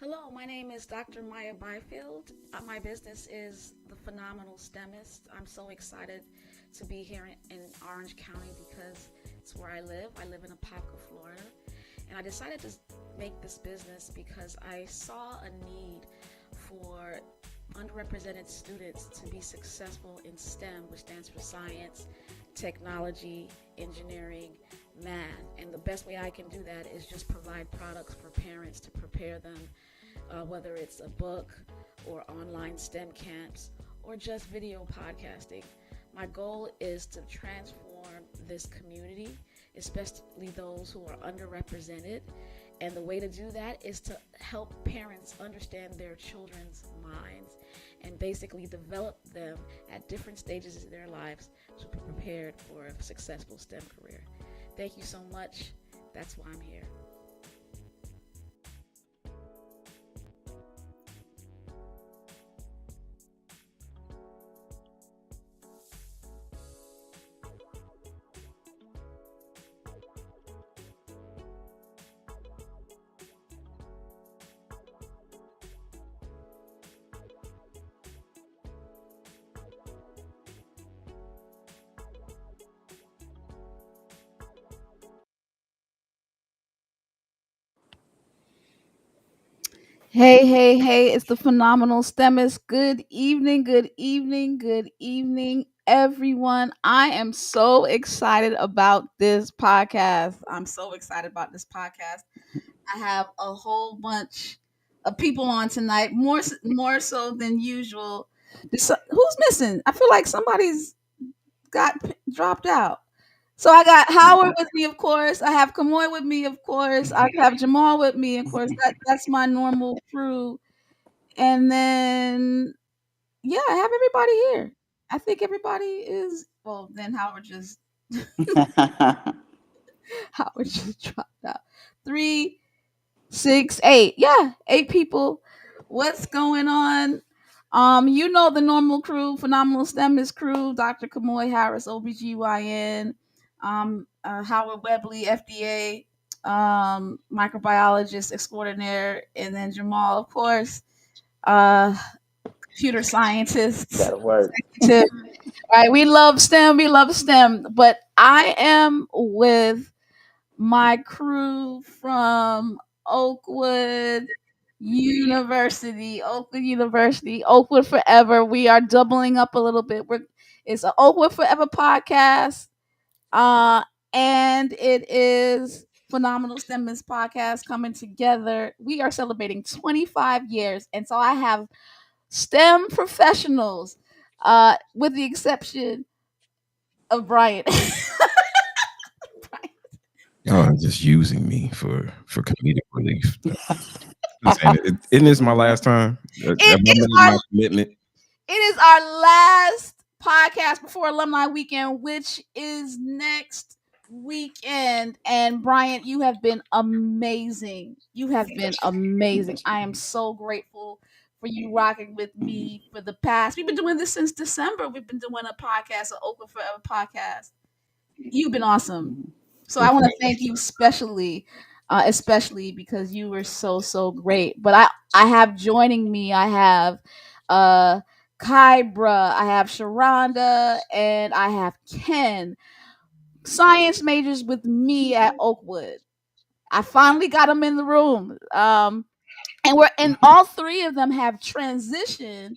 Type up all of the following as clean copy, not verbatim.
Hello, my name is Dr. Maya Byfield. My business is The Phenomenal STEMist. I'm so excited to be here in Orange County because it's where I live. I live in Apopka, Florida. And I decided to make this business because I saw a need for underrepresented students to be successful in STEM, which stands for science, technology, engineering, math. And the best way I can do that is just provide products for parents to prepare them, whether it's a book or online STEM camps or just video podcasting. My goal is to transform this community, especially those who are underrepresented. And the way to do that is to help parents understand their children's minds and basically develop them at different stages of their lives to be prepared for a successful STEM career. Thank you so much. That's why I'm here. Hey, hey, hey, it's the phenomenal STEMist. Good evening, good evening, good evening, everyone. I am so excited about this podcast. I'm so excited about this podcast. I have a whole bunch of people on tonight, more so than usual. Who's missing? I feel like somebody's dropped out. So I got Howard with me, of course. I have Kamoy with me, of course. I have Jamal with me, of course. That's my normal crew. And then I have everybody here. I think everybody is well. Then Howard just dropped out. 3, 6, 8. Yeah, 8 people. What's going on? The normal crew, phenomenal STEMist crew, Dr. Kamoy Harris, OBGYN, Howard Webley, FDA, microbiologist extraordinaire, and then Jamal, of course, uh, computer scientists, That'll work. executive. Right, we love STEM, but I am with my crew from Oakwood University, Oakwood Forever. We are doubling up a little bit. It's an Oakwood Forever podcast, uh, and it is Phenomenal STEMist podcast coming together. We are celebrating 25 years, and so I have STEM professionals, with the exception of Brian. Y'all are just using me for comedic relief. I'm saying isn't this my last time? Have I It is made our my commitment? it is our last podcast before Alumni Weekend, which is next weekend. And Brian, you have been amazing. You have been amazing. I am so grateful for you rocking with me for the past. We've been doing this since December. We've been doing a podcast, an Open Forever podcast. You've been awesome. So I Well, want to thank you especially because you were so great. But I have joining me. I have uh Kybra, I have Sharonda, and I have Ken. Science majors with me at Oakwood. I finally got them in the room. And all three of them have transitioned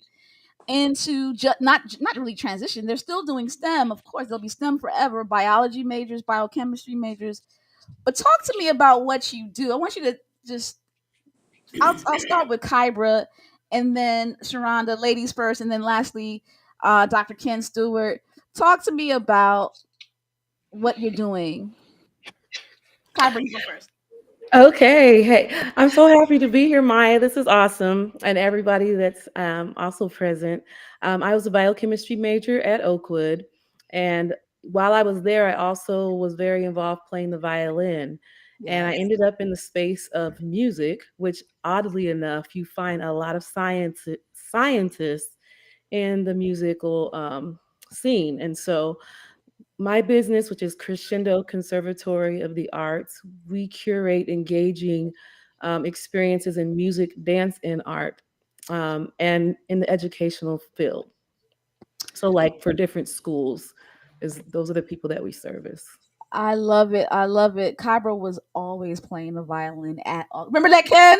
into not really transition. They're still doing STEM. Of course, they'll be STEM forever. Biology majors, biochemistry majors. But talk to me about what you do. I want you to just. I'll start with Kybra, and then Sharonda, ladies first, and then lastly, Dr. Ken Stewart. Talk to me about what you're doing. Kybra, you go first. Okay. Hey, I'm so happy to be here, Maya. This is awesome. And everybody that's also present. I was a biochemistry major at Oakwood. And while I was there, I also was very involved playing the violin. And I Yes. ended up in the space of music, which oddly enough, you find a lot of scientists in the musical scene. And so my business, which is Crescendo Conservatory of the Arts, we curate engaging experiences in music, dance, and art, and in the educational field. So, like for different schools, is those are the people that we service. I love it. I love it. Kybra was always playing the violin at all. Remember that, Ken?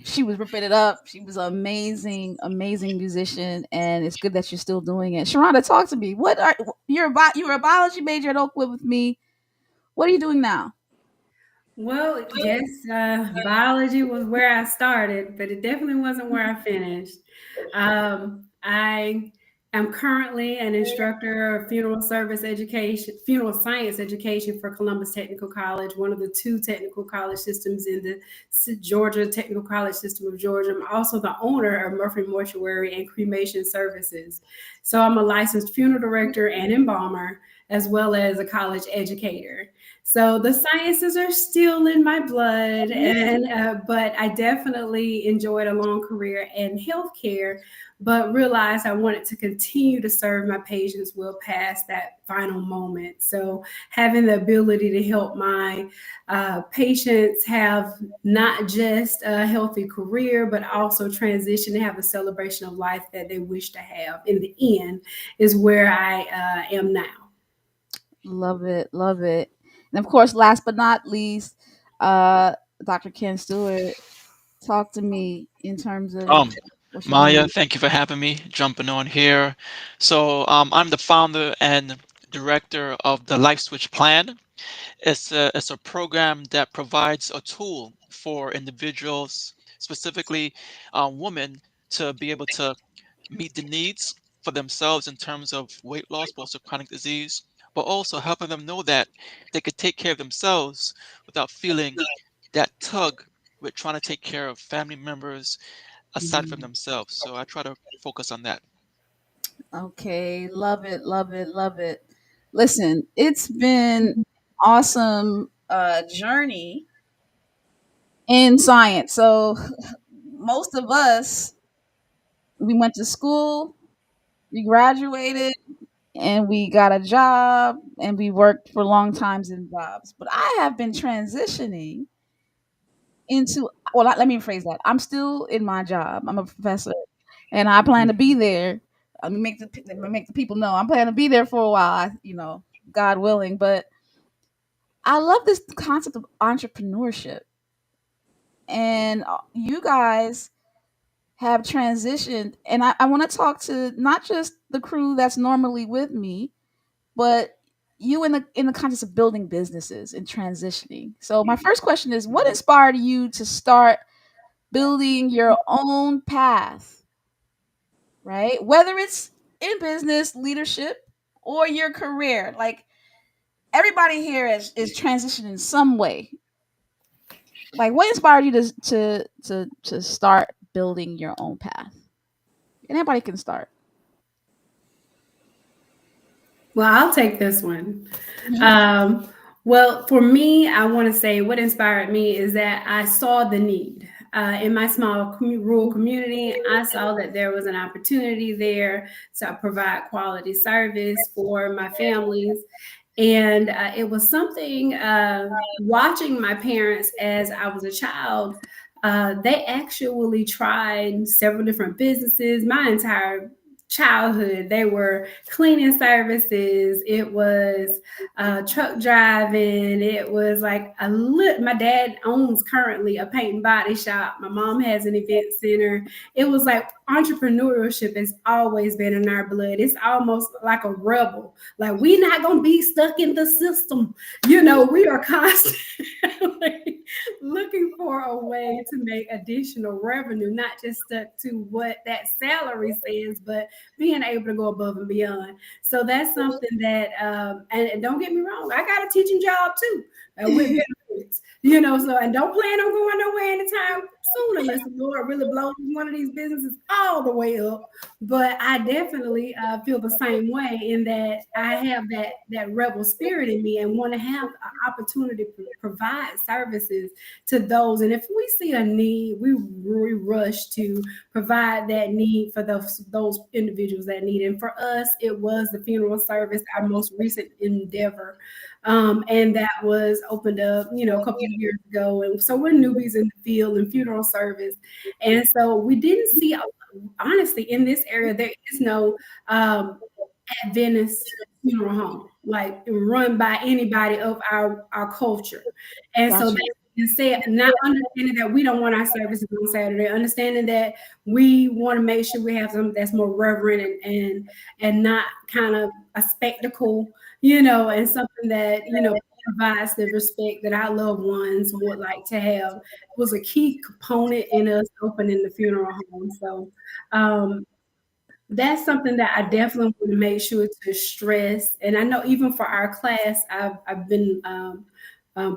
She was ripping it up. She was an amazing, amazing musician, and it's good that you're still doing it. Sharonda, talk to me. What are you were a biology major at Oakwood with me. What are you doing now? Well, yes, biology was where I started, but it definitely wasn't where I finished. I am currently an instructor of funeral science education for Columbus Technical College, one of the two technical college systems in the Georgia Technical College system of Georgia. I'm also the owner of Murphy Mortuary and Cremation Services. So I'm a licensed funeral director and embalmer, as well as a college educator. So the sciences are still in my blood, and but I definitely enjoyed a long career in healthcare, but realized I wanted to continue to serve my patients well past that final moment. So having the ability to help my patients have not just a healthy career, but also transition to have a celebration of life that they wish to have in the end is where I am now. Love it, love it. And of course, last but not least, uh, Dr. Ken Stewart, talk to me in terms of Um, what you're Maya, doing. thank you for having me, jumping on here. So, I'm the founder and director of the Life Switch Plan. It's a program that provides a tool for individuals, specifically women, to be able to meet the needs for themselves in terms of weight loss, but also chronic disease, but also helping them know that they could take care of themselves without feeling that tug with trying to take care of family members aside from Mhm. themselves. So I try to focus on that. Okay, love it, love it, love it. Listen, it's been awesome journey in science. So most of us, we went to school, we graduated, and we got a job, and we worked for long times in jobs. But I have been transitioning into, well, let me rephrase that. I'm still in my job. I'm a professor, and I plan to be there. Let me make the people know I'm planning to be there for a while. God willing. But I love this concept of entrepreneurship, and you guys have transitioned. And I want to talk to not just the crew that's normally with me, but you in the context of building businesses and transitioning. So my first question is, what inspired you to start building your own path, right? Whether it's in business, leadership, or your career. Like everybody here is transitioning in some way. Like what inspired you to start building your own path? And anybody can start. Well, I'll take this one. Mhm. Um, well, for me, I want to say what inspired me is that I saw the need. In my small rural community, I saw that there was an opportunity there to provide quality service for my families. And it was something watching my parents as I was a child. They actually tried several different businesses my entire childhood. They were cleaning services, it was truck driving, it was like my dad owns currently a paint and body shop, my mom has an event center. It was like entrepreneurship has always been in our blood. It's almost like a rebel, like we're not going to be stuck in the system. We are constantly looking for a way to make additional revenue, not just stuck to what that salary says, but being able to go above and beyond. So that's something that, and don't get me wrong, I got a teaching job too, with benefits, so, and don't plan on going nowhere anytime soon unless the Lord really blows one of these businesses all the way up. But I definitely feel the same way in that I have that rebel spirit in me and want to have an opportunity to provide services to those. And if we see a need, we rush to provide that need for those individuals that need. And for us, it was the funeral service, our most recent endeavor. And that was opened up, a couple of years ago. And so we're newbies in the field and funeral service, and so we didn't see, honestly, in this area there is no Adventist funeral home, like run by anybody of our culture. And so Got that you. being said, not understanding that we don't want our services on Saturday, understanding that we want to make sure we have something that's more reverent and not kind of a spectacle, and something that, provides the respect that our loved ones would like to have, was a key component in us opening the funeral home. So that's something that I definitely want to make sure to stress. And I know even for our class, I've been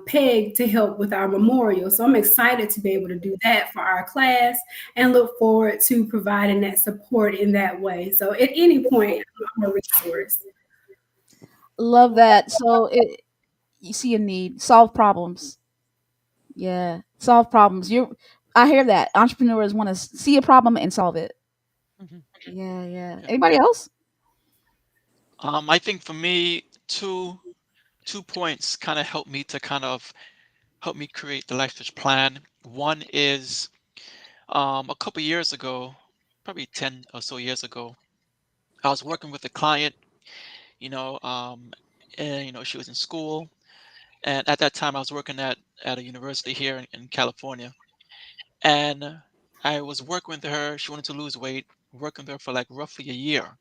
pegged to help with our memorial. So I'm excited to be able to do that for our class and look forward to providing that support in that way. So at any point, I'm a resource. Love that. So you see a need, solve problems. Yeah, solve problems. I hear that entrepreneurs want to see a problem and solve it. Mhm. Yeah, yeah. Yeah. Anybody else? I think for me, two points kind of help me to kind of help me create the life switch plan. One is a couple years ago, probably 10 or so years ago, I was working with a client, you know, um, and she was in school, and at that time I was working at a university here in California, and I was working with her. She wanted to lose weight, working with her for like roughly a year.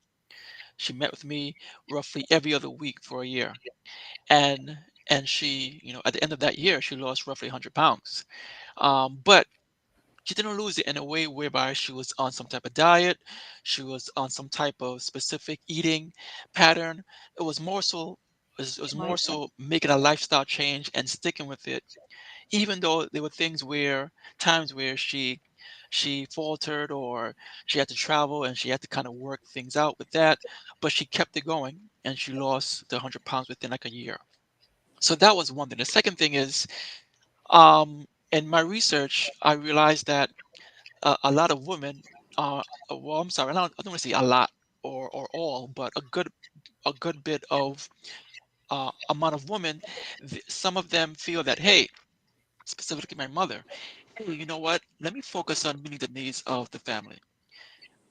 She met with me roughly every other week for a year, and she, at the end of that year, she lost roughly 100 pounds. But she didn't lose it in a way whereby she was on some type of diet, she was on some type of specific eating pattern. It was more so it was more Like that. so making a lifestyle change and sticking with it, even though there were times where she faltered, or she had to travel and she had to kind of work things out with that, but she kept it going and she lost the 100 pounds within like a year. So that was one thing. The second thing is, in my research, I realized that a lot of women, well, I'm sorry, I don't want to say a lot or all, but a good bit of amount of women, some of them feel that, hey, specifically my mother, hey, you know what? Let me focus on meeting the needs of the family,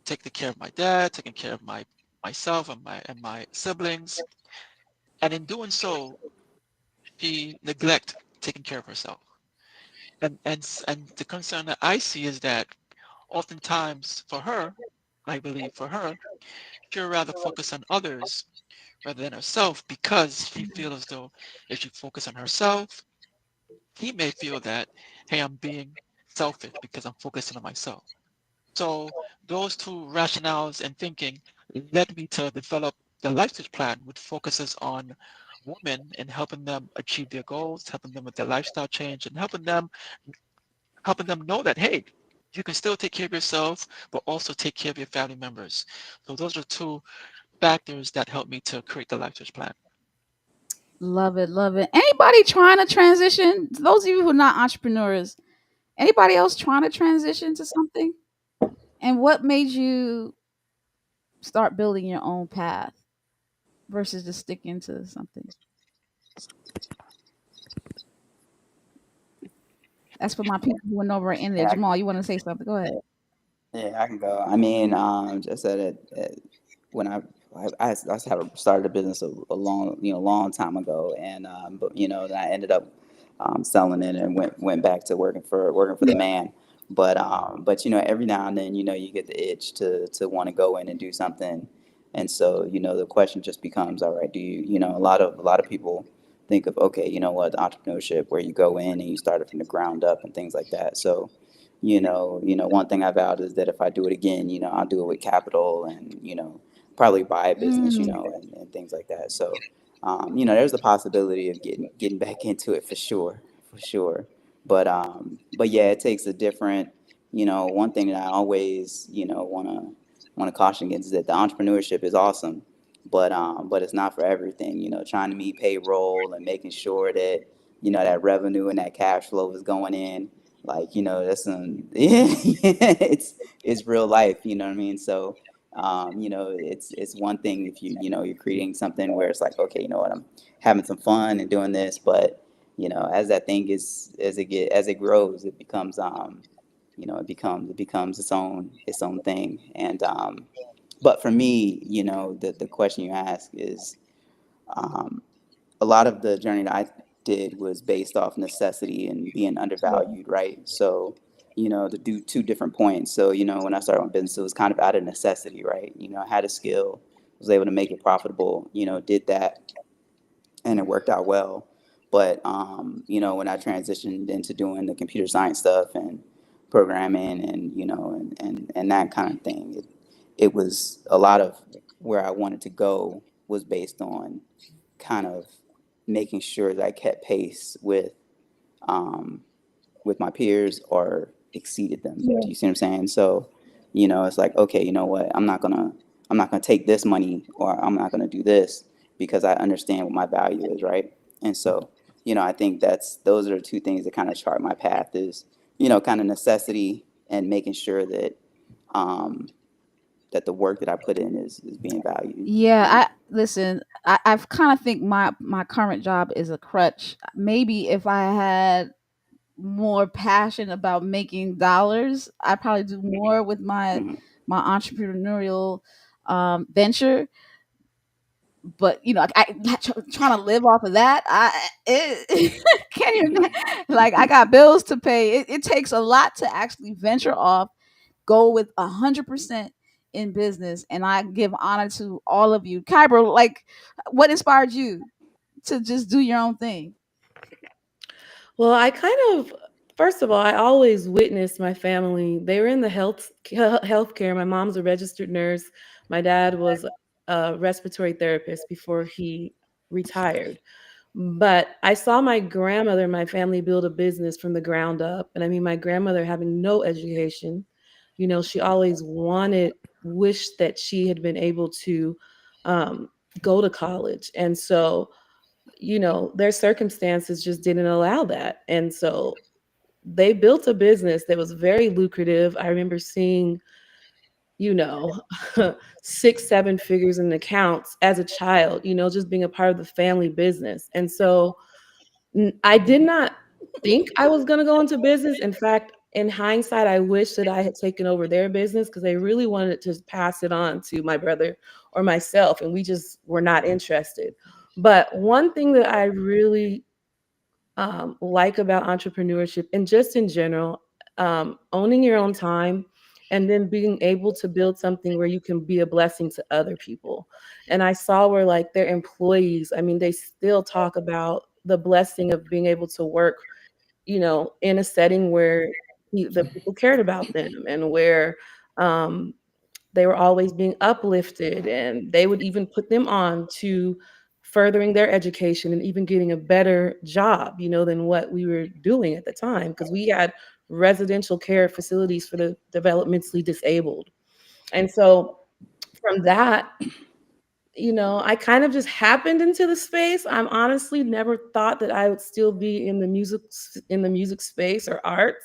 taking care of my dad, taking care of myself and my siblings, and in doing so, she neglect taking care of herself. And the concern that I see is that oftentimes for her, I believe for her, she'd rather focus on others rather than herself, because she feels as though if she focus on herself, he may feel that, hey, I'm being selfish because I'm focusing on myself. So those two rationales and thinking led me to develop the life stage plan, which focuses on women and helping them achieve their goals, helping them with their lifestyle change, and helping them know that, hey, you can still take care of yourself, but also take care of your family members. So those are two factors that help me to create the life stage plan. Love it, love it. Anybody trying to transition? Those of you who are not entrepreneurs, anybody else trying to transition to something? And what made you start building your own path versus just sticking to something? That's for my people who went over in there. Yeah, Jamal, you want to say something? Go ahead. yeah, I can go. I mean, just that when I had started a business a long, long time ago, and but then I ended up selling it and went back to working for the man. But every now and then, you get the itch to want to go in and do something, and so the question just becomes, all right, do a lot of people think of, okay, the entrepreneurship where you go in and you start it from the ground up and things like that. So one thing I vowed is that if I do it again, I'll do it with capital and, probably buy a business, Mm, and things like that. So, there's the possibility of getting back into it for sure. But yeah, it takes a different, one thing that I always, want to caution against is that the entrepreneurship is awesome, but it's not for everything. Trying to meet payroll and making sure that, that revenue and that cash flow is going in, like that's some it's real life, you know what I mean? So It's one thing if you're creating something where it's like, okay, you know what, I'm having some fun and doing this, but as that thing is as it grows, it becomes it becomes its own thing. And but for me, the question you ask is, um, a lot of the journey that I did was based off necessity and being undervalued, right? So, to do two different points. So, when I started my business, it was kind of out of necessity, right? I had a skill, was able to make it profitable, did that, and it worked out well. But, when I transitioned into doing the computer science stuff and programming and, and that kind of thing, it was a lot of where I wanted to go was based on kind of making sure that I kept pace um, with my peers or exceeded them. Yeah. Do you see what I'm saying? So, it's like, okay, you know what? I'm not gonna take this money, or I'm not gonna do this, because I understand what my value is, right? And so, I think those are the two things that kind of chart my path is, kind of necessity and making sure um, that the work that I put in is being valued. Yeah, And I listen. I've kind of think my current job is a crutch. Maybe if I had more passion about making dollars, I probably do more with mhm, my entrepreneurial venture. But trying to live off of that, can't even. Like, I got bills to pay. It takes a lot to actually venture off, go with 100% in business, and I give honor to all of you. Kybro, like, what inspired you to just do your own thing? Well, I kind of, first of all, I always witnessed my family. They were in the healthcare. My mom's a registered nurse. My dad was a respiratory therapist before he retired. But I saw my grandmother and my family build a business from the ground up. And I mean, my grandmother having no education, she always wished that she had been able to um, go to college. And so, their circumstances just didn't allow that. And so they built a business that was very lucrative. I remember seeing, you know, six, seven figures in accounts as a child, just being a part of the family business. And so I did not think I was going to go into business. In fact, in hindsight, I wish that I had taken over their business because they really wanted to pass it on to my brother or myself, and we just were not interested. But one thing that I really like about entrepreneurship and just in general, owning your own time and then being able to build something where you can be a blessing to other people. And I saw where like their employees, I mean, they still talk about the blessing of being able to work, in a setting where the people cared about them and where um, they were always being uplifted, and they would even put them on to furthering their education and even getting a better job, than what we were doing at the time, because we had residential care facilities for the developmentally disabled. And so from that, I kind of just happened into the space. I'm honestly never thought that I would still be in the music space or arts.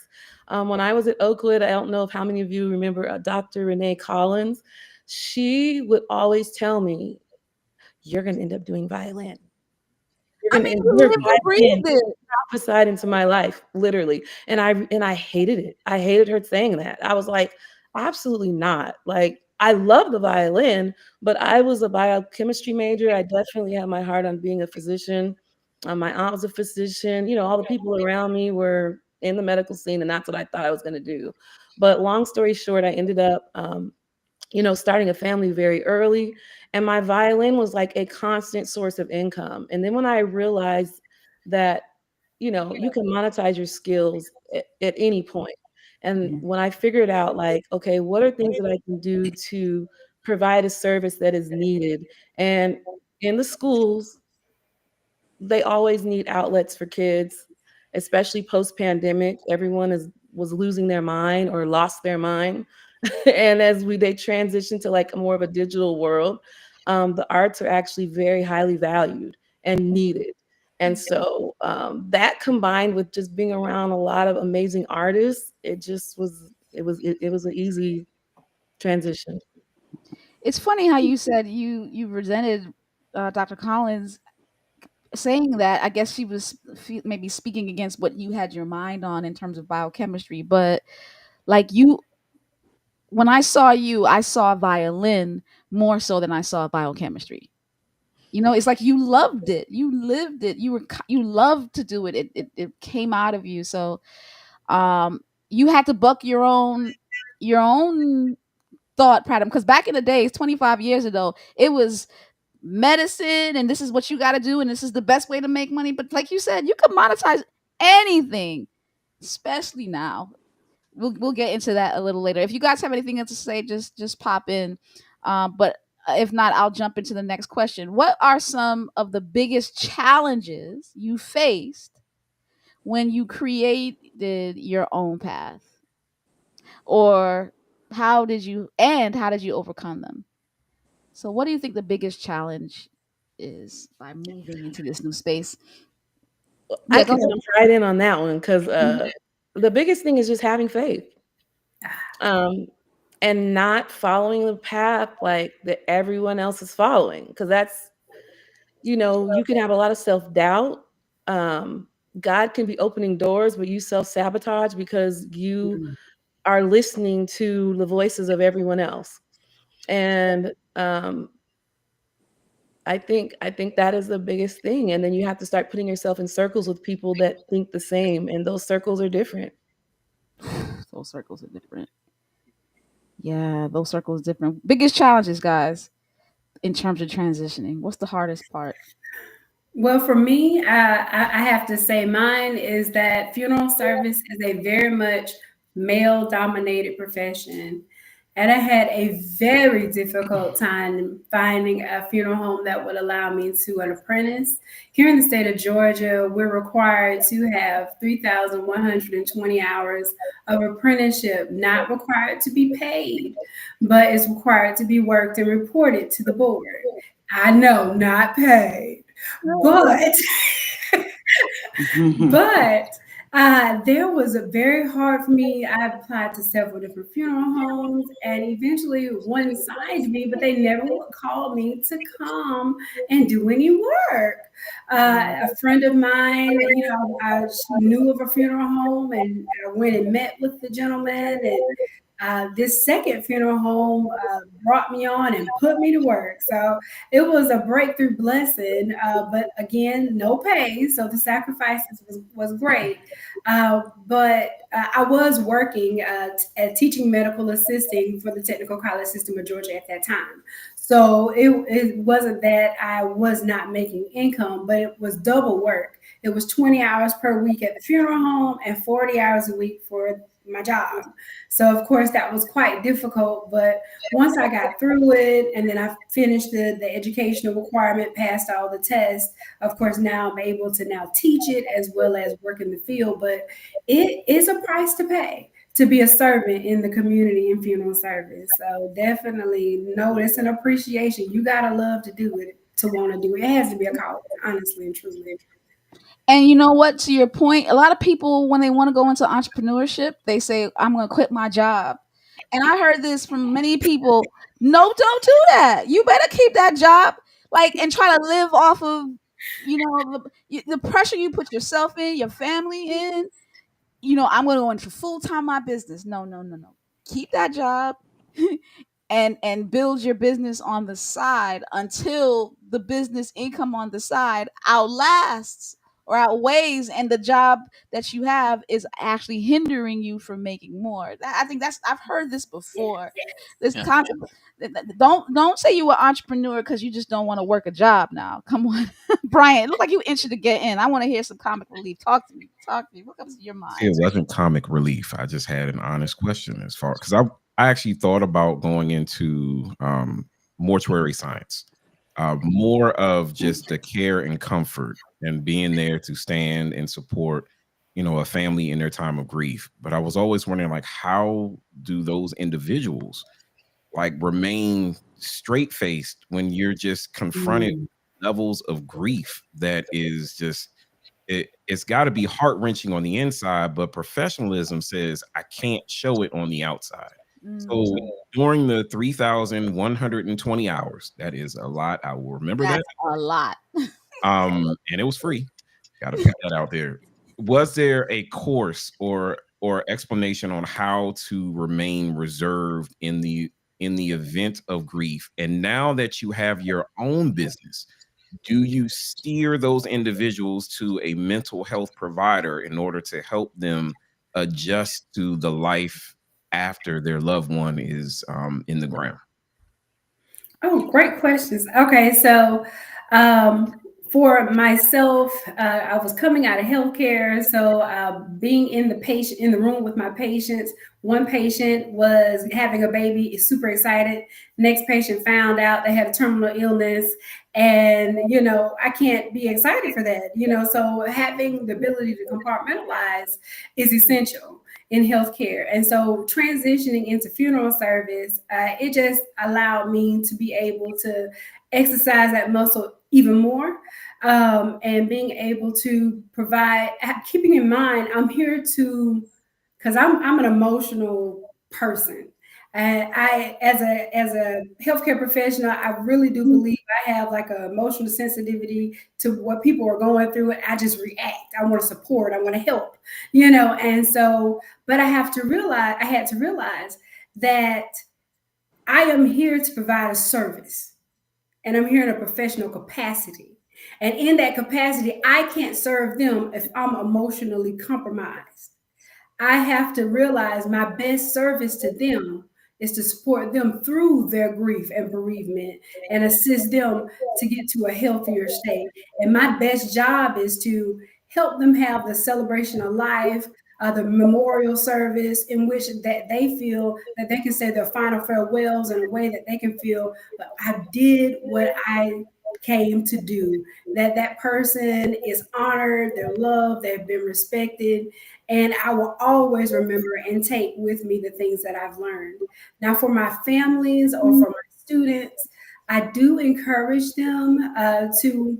When I was at Oakwood, I don't know if how many of you remember Dr. Renee Collins. She would always tell me, "You're going to end up doing violin. You're I going to mean, end you your lived and violin." breathed it. Prophesied into my life, literally. And I hated it. I hated her saying that. I was like, absolutely not. Like, I love the violin, but I was a biochemistry major. I definitely had my heart on being a physician. My aunt was a physician. All the people around me were in the medical scene, and that's what I thought I was going to do. But long story short, I ended up starting a family very early. And my violin was like a constant source of income. And then when I realized that, you can monetize your skills at any point. And mhm, when I figured out, like, okay, what are things that I can do to provide a service that is needed? And in the schools, they always need outlets for kids, especially post pandemic. Everyone was losing their mind or lost their mind. And as they transition to like more of a digital world, the arts are actually very highly valued and needed. And so that combined with just being around a lot of amazing artists, it just was it was an easy transition. It's funny how you said you resented Dr. Collins saying that. I guess she was maybe speaking against what you had your mind on in terms of biochemistry, but like you, when I saw you, I saw violin more so than I saw biochemistry. You know, it's like you loved it, you lived it, you loved to do it. It came out of you. So you had to buck your own thought pattern, because back in the days, 25 years ago, it was medicine and this is what you got to do and this is the best way to make money. But like you said, you could monetize anything, especially now. We'll get into that a little later. If you guys have anything else to say, just pop in. But if not, I'll jump into the next question. What are some of the biggest challenges you faced when you created your own path? Or how did you overcome them? So what do you think the biggest challenge is by moving into this new space? I Yeah, go could ahead. jump right in on that one because Mhm. the biggest thing is just having faith, um, and not following the path like that everyone else is following. Because that's, you can have a lot of self doubt. Um, God can be opening doors, but you self sabotage because you Mhm. are listening to the voices of everyone else. And I think that is the biggest thing. And then you have to start putting yourself in circles with people that think the same, and those circles are different. Those circles are different. Yeah, those circles are different. Biggest challenges, guys, in terms of transitioning. What's the hardest part? Well, for me, I have to say mine is that funeral service is a very much male dominated profession. And I had a very difficult time finding a funeral home that would allow me to an apprentice. Here in the state of Georgia, we're required to have 3,120 hours of apprenticeship, not required to be paid, but it's required to be worked and reported to the board. I know, not paid. But but there was a very hard for me. I applied to several different funeral homes, and eventually one signed me, but they never would call me to come and do any work. A friend of mine, she knew of a funeral home, and I went and met with the gentleman, and this second funeral home brought me on and put me to work. So it was a breakthrough blessing, but again, no pay. So the sacrifices was great. But I was working at teaching medical assisting for the Technical College System of Georgia at that time. So it wasn't that I was not making income, but it was double work. It was 20 hours per week at the funeral home and 40 hours a week for my job. So of course that was quite difficult, but once I got through it and then I finished the educational requirement, passed all the tests, of course now I'm able to now teach it as well as work in the field. But it is a price to pay to be a servant in the community and funeral service. So definitely notice and appreciation. You gotta love to do it to want to do it. It has to be a call, honestly and truly. And you know what? To your point, a lot of people, when they want to go into entrepreneurship, they say, I'm going to quit my job. And I heard this from many people. No, don't do that. You better keep that job, like, and try to live off of, the pressure you put yourself in, your family in. I'm going to go into full time my business. No, no, no, no. Keep that job. and build your business on the side until the business income on the side outlasts or outweighs, and the job that you have is actually hindering you from making more. I think I've heard this before. This Yeah. concept. Don't say you an entrepreneur because you just don't want to work a job now. Come on. Brian, it looked like you itching to get in. I want to hear some comic relief. Talk to me. What comes to your See, it mind? wasn't comic relief. I just had an honest question as far because I actually thought about going into mortuary science, more of just the care and comfort and being there to stand and support, a family in their time of grief. But I was always wondering, like, how do those individuals like remain straight faced when you're just confronted Mm. with levels of grief that is just it's got to be heart wrenching on the inside, but professionalism says I can't show it on the outside. Mm, So during the 3,120 hours, that is a lot. I will remember that. that's a lot. And it was free. Got to put that out there. Was there a course or explanation on how to remain reserved in the event of grief? And now that you have your own business, do you steer those individuals to a mental health provider in order to help them adjust to the life after their loved one is in the ground? Oh, great questions. Okay, so for myself, I was coming out of healthcare, so being in the patient in the room with my patients. One patient was having a baby, is super excited. Next patient found out they had a terminal illness, and I can't be excited for that. So having the ability to compartmentalize is essential in healthcare. And so transitioning into funeral service, it just allowed me to be able to exercise that muscle even more, and being able to provide, keeping in mind, I'm here to, because I'm an emotional person. And I, as a healthcare professional, I really do believe I have like an emotional sensitivity to what people are going through. And I just react. I want to support. I want to help. And so, but I had to realize that I am here to provide a service, and I'm here in a professional capacity. And in that capacity, I can't serve them if I'm emotionally compromised. I have to realize my best service to them is to support them through their grief and bereavement and assist them to get to a healthier state. And my best job is to help them have the celebration of life, the memorial service in which that they feel that they can say their final farewells in a way that they can feel that I did what I came to do, that that person is honored, they're loved, they've been respected, and I will always remember and take with me the things that I've learned. Now, for my families or for my students, I do encourage them to.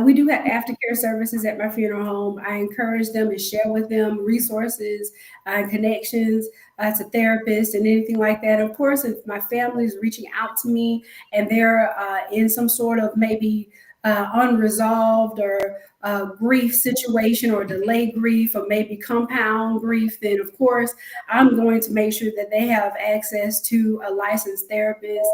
We do have aftercare services at my funeral home. I encourage them and share with them resources and connections to therapists and anything like that. Of course, if my family is reaching out to me and they're in some sort of maybe unresolved or grief situation or delayed grief or maybe compound grief, then of course I'm going to make sure that they have access to a licensed therapist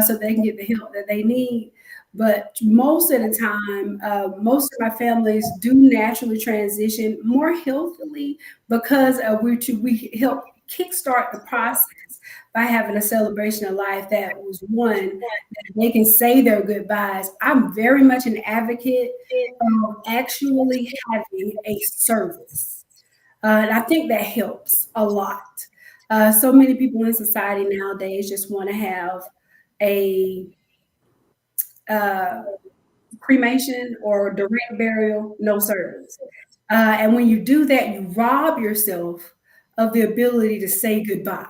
so they can get the help that they need. But most of the time, most of my families do naturally transition more healthily because we help kickstart the process by having a celebration of life that was one that they can say their goodbyes. I'm very much an advocate of actually having a service. And I think that helps a lot. So many people in society nowadays just want to have a uh, cremation or direct burial, no service. And when you do that, you rob yourself of the ability to say goodbye,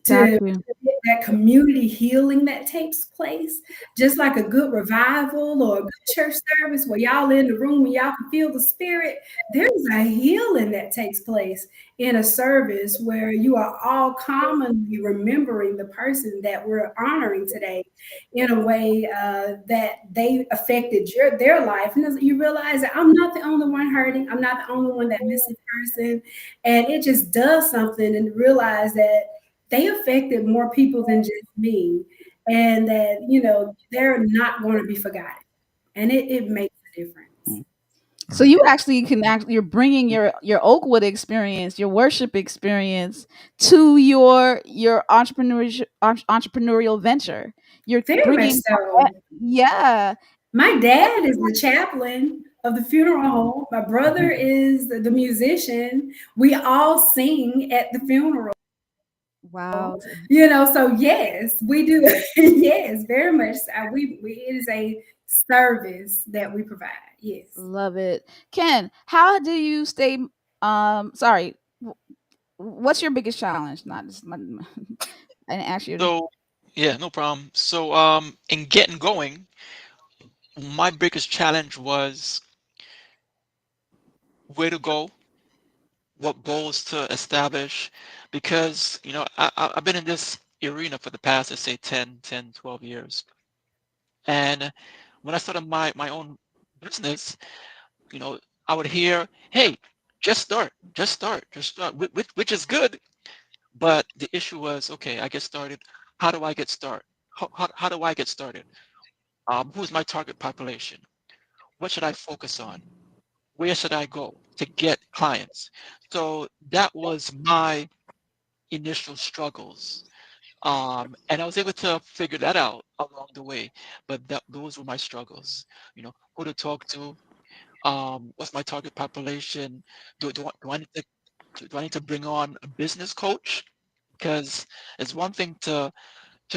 to Exactly. get that community healing that takes place, just like a good revival or a good church service where y'all in the room and y'all can feel the spirit. There's a healing that takes place in a service where you are all commonly remembering the person that we're honoring today in a way that they affected their life. And you realize that I'm not the only one hurting. I'm not the only one that missing person. And it just does something, and realize that they affected more people than just me, and that they're not going to be forgotten, and it makes a difference. So you actually can actually you're bringing your Oakwood experience, your worship experience to your entrepreneurial venture. You're Very much bringing so. yeah. My dad is the chaplain of the funeral home. My brother is the musician. We all sing at the funeral. Wow. So yes, we do. Yes, very much. We it is a service that we provide. Yes. Love it. Ken, how do you stay sorry. What's your biggest challenge? Not just I didn't ask you to. So, yeah, no problem. So, in getting going, my biggest challenge was where to go, what goals to establish, because I've been in this arena for the past, let's say, 12 years. And when I started my own business, you know, I would hear, hey, just start, which is good. But the issue was, okay, I get started. How do I get started? How do I get started? Who's my target population? What should I focus on? Where should I go to get clients? So that was my initial struggles. And I was able to figure that out along the way. But those were my struggles. Who to talk to, what's my target population? Do I need to bring on a business coach? Because it's one thing to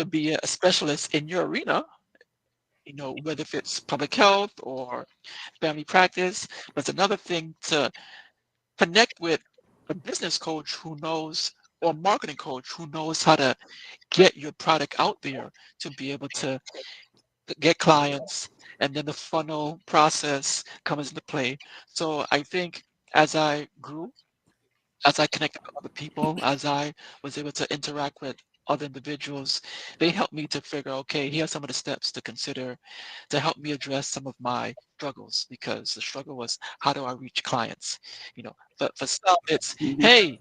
be a specialist in your arena, whether if it's public health or family practice, but it's another thing to connect with a business coach who knows, or marketing coach who knows how to get your product out there to be able to get clients, and then the funnel process comes into play. So I think as I grew, as I connected with other people, as I was able to interact with other individuals, they helped me to figure, okay, here are some of the steps to consider to help me address some of my struggles, because the struggle was, how do I reach clients? But for some, it's, Mhm. hey,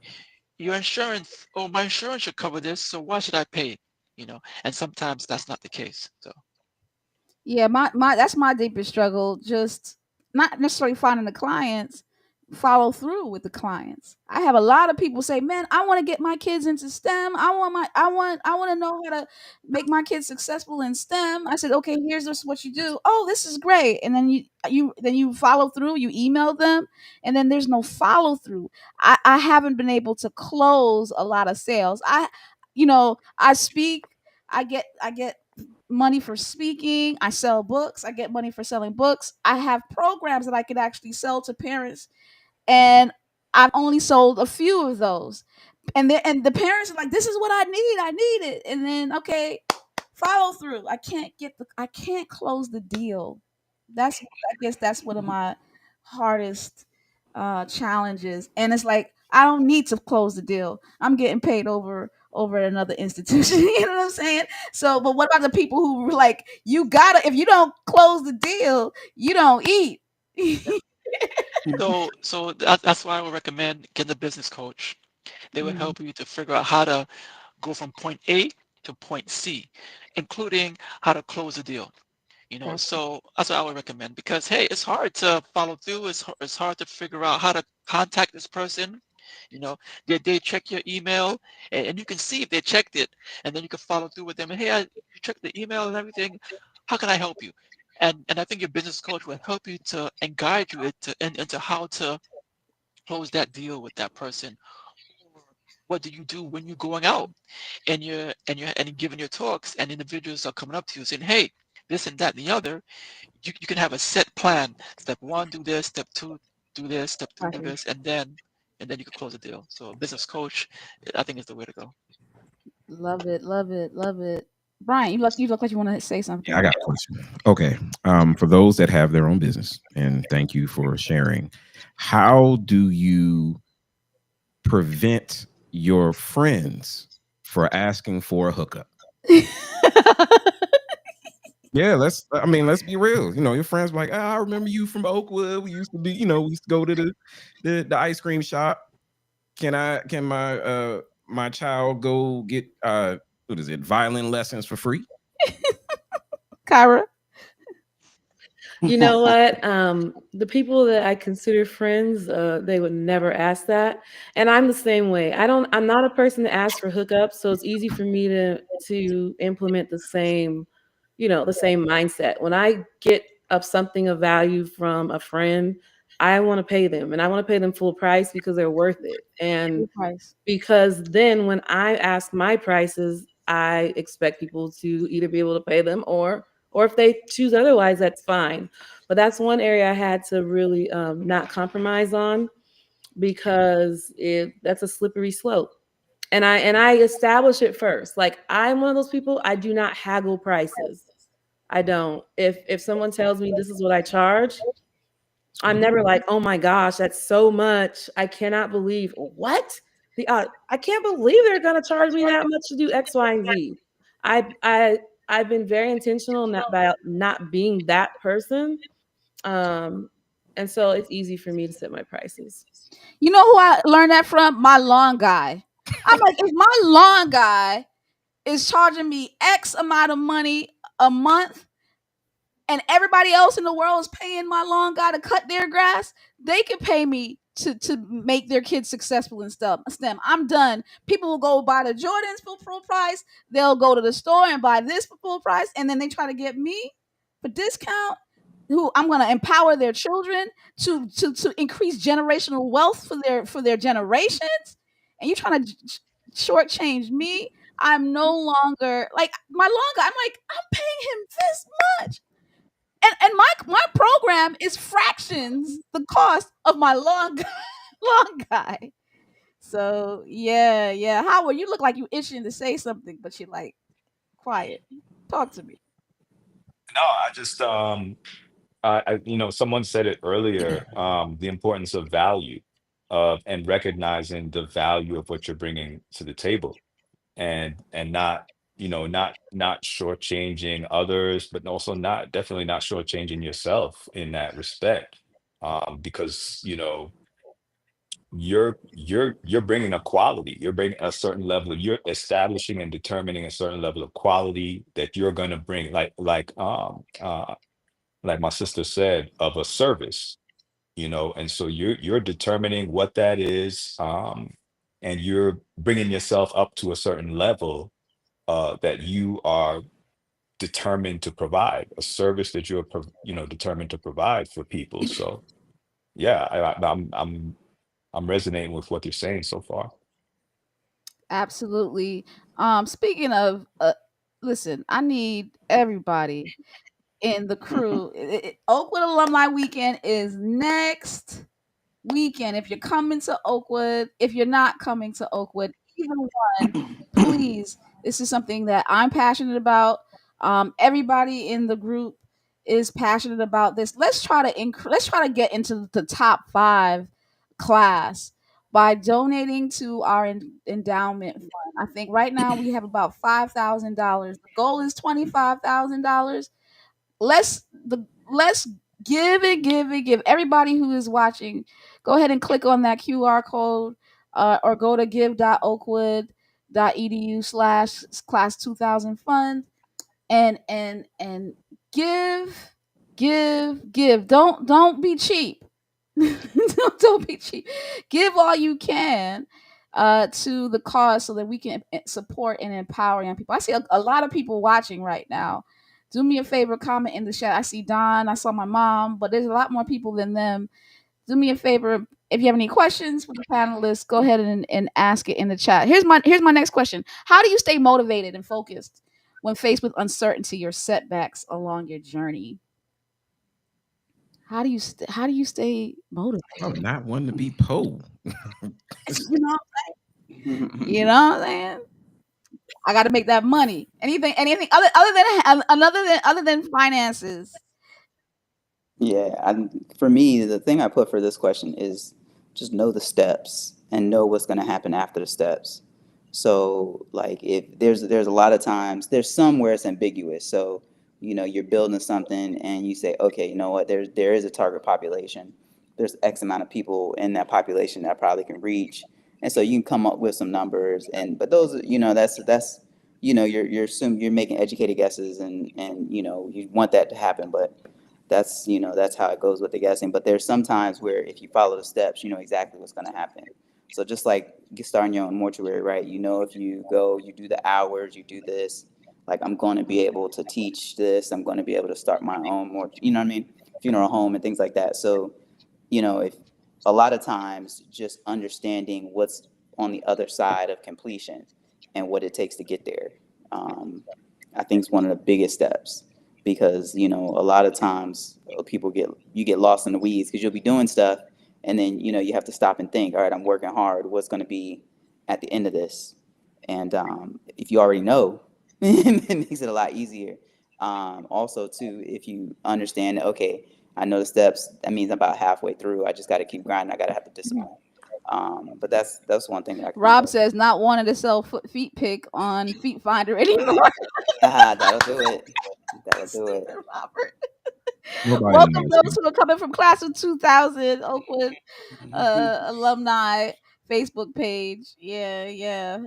your insurance, oh, my insurance should cover this, so why should I pay? And sometimes that's not the case. So Yeah, my that's my deepest struggle. Just not necessarily finding the clients, follow through with the clients. I have a lot of people say, "Man, I want to get my kids into STEM. I want to know how to make my kids successful in STEM." I said, "Okay, here's this what you do. Oh, this is great." And then you follow through. You email them, and then there's no follow through. I haven't been able to close a lot of sales. I speak. I get money for speaking. I sell books. I get money for selling books. I have programs that I could actually sell to parents, and I've only sold a few of those. And the parents are like, "This is what I need. I need it." And then, okay, follow through. I can't close the deal. I guess that's one of my hardest challenges. And it's like, I don't need to close the deal. I'm getting paid over at another institution. You know what I'm saying? So, but what about the people who were like, you gotta, if you don't close the deal, you don't eat. that's why I would recommend getting a business coach. They will Mm, help you to figure out how to go from point A to point C, including how to close a deal. gotcha. So that's what I would recommend, because hey, it's hard to follow through. It's hard to figure out how to contact this person. You know, they check your email, and you can see if they checked it, and then you can follow through with them. And hey, you checked the email and everything. How can I help you? And I think your business coach will help you to and guide you into how to close that deal with that person. Or what do you do when you're going out and you're giving your talks, and individuals are coming up to you saying, hey, this and that and the other. You can have a set plan. Step one, do this. Step two, do this. Step three, do Gotcha. this, and then you can close a deal. So a business coach, I think, is the way to go. Love it, love it, love it. Brian, you look like you want to say Yeah, I something. got a question. Okay. For those that have their own business, and thank you for sharing, how do you prevent your friends for asking for a hookup? Yeah, let's be real. Your friends were like, oh, I remember you from Oakwood. We used to we used to go to the ice cream shop. Can my child go get what is it, violin lessons for free? Kyra. You know what? The people that I consider friends, they would never ask that, and I'm the same way. I'm not a person that asks for hookups, so it's easy for me to implement the same, the same mindset. When I get up something of value from a friend, I want to pay them, and I want to pay them full price because they're worth it. And Full price. because then when I ask my prices, I expect people to either be able to pay them, or if they choose otherwise, that's fine. But that's one area I had to really not compromise on, because that's a slippery slope. And I establish it first. Like, I'm one of those people, I do not haggle prices. I don't. If someone tells me this is what I charge, I'm never like, oh my gosh, that's so much. I cannot believe what I can't believe they're gonna charge me that much to do X, Y, and Z. I've been very intentional about not being that person. Um, and so it's easy for me to set my prices. You know who I learned that from? My lawn guy. I'm like, if my lawn guy is charging me X amount of money a month, and everybody else in the world is paying my lawn guy to cut their grass, they can pay me to make their kids successful in STEM. I'm done. People will go buy the Jordans for full price. They'll go to the store and buy this for full price, and then they try to get me for discount. Who I'm going to empower their children to increase generational wealth for their generations, and you trying to shortchange me. I'm no longer like my lawn guy. I'm like, I'm paying him this much, and my program is fractions the cost of my lawn guy, lawn guy. So yeah. Howard, you look like you itching to say something, but you're like quiet. Talk to me. No, I just someone said it earlier, the importance of value of and recognizing the value of what you're bringing to the table, and not, not shortchanging others, but also not definitely not shortchanging yourself in that respect. Because you're bringing a quality, you're bringing a certain level of, you're establishing and determining a certain level of quality that you're going to bring, like my sister said, of a service, and so you're determining what that is, and you're bringing yourself up to a certain level, that you are determined to provide a service that you're determined to provide for people. So yeah, I'm resonating with what you're saying so far. Absolutely. Speaking of, listen, I need everybody in the crew. Oakwood Alumni Weekend is next weekend. If you're coming to Oakwood, if you're not coming to Oakwood, either one, please. This is something that I'm passionate about. Everybody in the group is passionate about this. Let's try to get into the top 5 class by donating to our endowment fund. I think right now we have about $5,000. The goal is $25,000. Let's give everybody who is watching. Go ahead and click on that QR code, or go to give.oakwood.edu/class 2000 fund, and give, give. Don't be cheap. Don't be cheap. Give all you can to the cause so that we can support and empower young people. I see a lot of people watching right now. Do me a favor, comment in the chat. I see Don, I saw my mom, but there's a lot more people than them. Do me a favor. If you have any questions for the panelists, go ahead and ask it in the chat. Here's my next question. How do you stay motivated and focused when faced with uncertainty or setbacks along your journey? How do you stay motivated? Oh, not one to be Poe. You know, you know what I'm saying? I got to make that money. Anything other than finances. Yeah, for me, the thing I put for this question is just know the steps and know what's going to happen after the steps. So, like, if there's a lot of times there's somewhere it's ambiguous. So, you're building something and you say, okay, you know what? There is a target population. There's X amount of people in that population that I probably can reach, and so you can come up with some numbers. But those, that's you're making educated guesses, and you want that to happen, but that's how it goes with the guessing. But there's some times where if you follow the steps, you know exactly what's going to happen. So just like starting your own mortuary, right? If you go, you do the hours, you do this, like I'm going to be able to teach this, I'm going to be able to start my own funeral home and things like that. So, if a lot of times just understanding what's on the other side of completion and what it takes to get there, I think is one of the biggest steps. Because a lot of times people get lost in the weeds because you'll be doing stuff and then you have to stop and think, all right, I'm working hard, what's going to be at the end of this? And if you already know, it makes it a lot easier. Also too, if you understand, okay, I know the steps. That means I'm about halfway through. I just got to keep grinding. I got to have the discipline. But that's one thing that I can think Rob of. says not wanting to sell feet pick on Feet Finder anymore. That'll do it. That'll do it. Stupid Robert. Nobody Welcome knows those him. who are coming from class of 2000 Oakland alumni Facebook page. Yeah, yeah.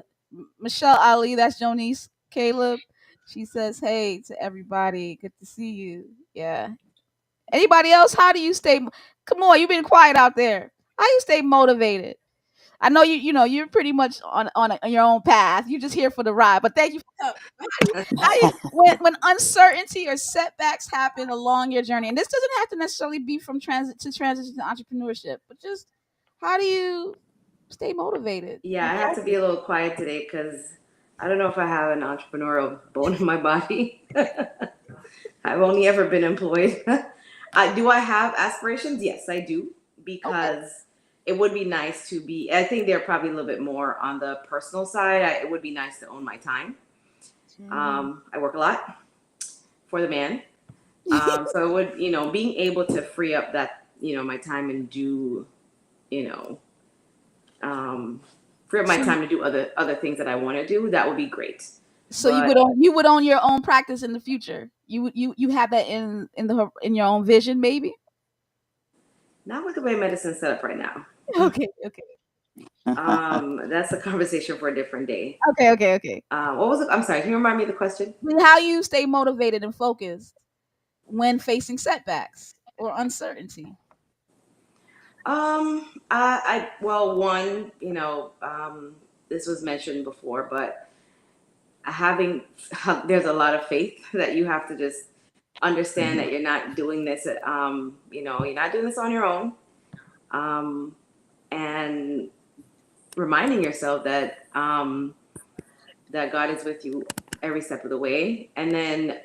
Michelle Ali, that's Jonice Caleb. She says, "Hey to everybody, good to see you." Yeah. Anybody else? How do you stay? Come on, you've been quiet out there. How you stay motivated? I know you. You know you're pretty much on your own path. You're just here for the ride. But thank you for coming. When uncertainty or setbacks happen along your journey, and this doesn't have to necessarily be from transition to entrepreneurship, but just how do you stay motivated? Yeah, I have to be a little quiet today because I don't know if I have an entrepreneurial bone in my body. I've only ever been employed. Do I have aspirations? Yes, I do, Okay. because it would be nice to be. I think they're probably a little bit more on the personal side. It would be nice to own my time. I work a lot for the man. So it would, being able to free up that, my time and do, you know, um, free up my So, time to do other things that I want to do. That would be great. so But you would own your own practice in the future. You have that in your own vision, maybe. not with the way medicine's set up right now. Okay, okay, That's a conversation for a different day. okay. What was it? I'm sorry. Can you remind me of the question? How you stay motivated and focused when facing setbacks or uncertainty? Well, one, this was mentioned before, but having, there's a lot of faith that you have to just understand that you're not doing this you're not doing this on your own. Um, and reminding yourself that God is with you every step of the way. And then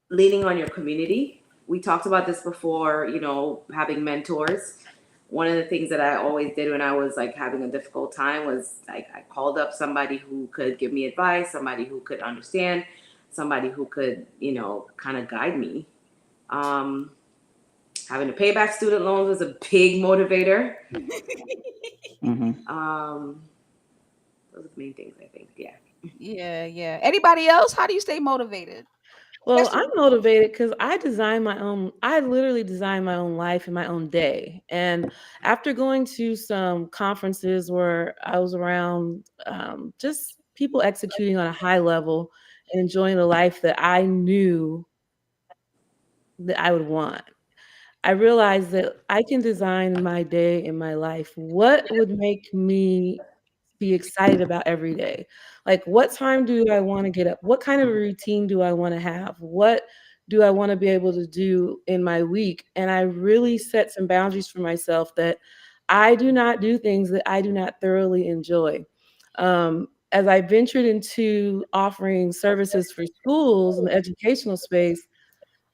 leaning on your community. We talked about this before, having mentors. One of the things that I always did when I was like having a difficult time was like I called up somebody who could give me advice, somebody who could understand, somebody who could, kind of guide me. Um, Having to pay back student loans was a big motivator. Hmm. Those are the main things I think. Yeah. Yeah, yeah. Anybody else? How do you stay motivated? Well, Especially I'm motivated because I literally design my own life and my own day. And after going to some conferences where I was around just people executing on a high level and enjoying the life that I knew that I would want, I realized that I can design my day and my life. What would make me be excited about every day? Like, what time do I want to get up? What kind of a routine do I want to have? What do I want to be able to do in my week? And I really set some boundaries for myself that I do not do things that I do not thoroughly enjoy. As I ventured into offering services for schools in the educational space,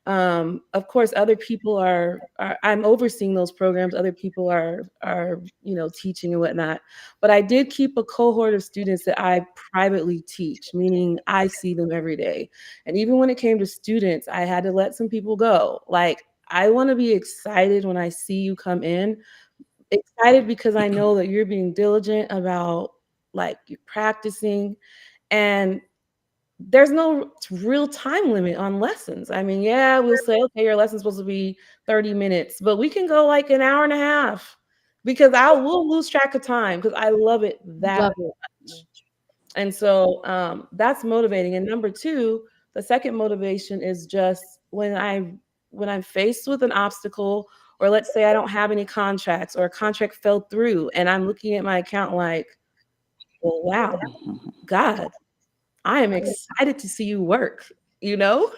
of course, other people are I'm overseeing those programs. Other people are teaching and whatnot. But I did keep a cohort of students that I privately teach, meaning I see them every day. And even when it came to students, I had to let some people go. Like, I want to be excited when I see you come in. Excited because I know that you're being diligent about like you practicing, and there's no real time limit on lessons. I mean, yeah, we'll say, okay, your lesson's supposed to be 30 minutes, but we can go like an hour and a half because I will lose track of time because I love it that love it. much. And so that's motivating. And number two, the second motivation is just when I'm faced with an obstacle, or let's say I don't have any contracts or a contract fell through and I'm looking at my account like, well, wow, God, I am excited to see you work, you know?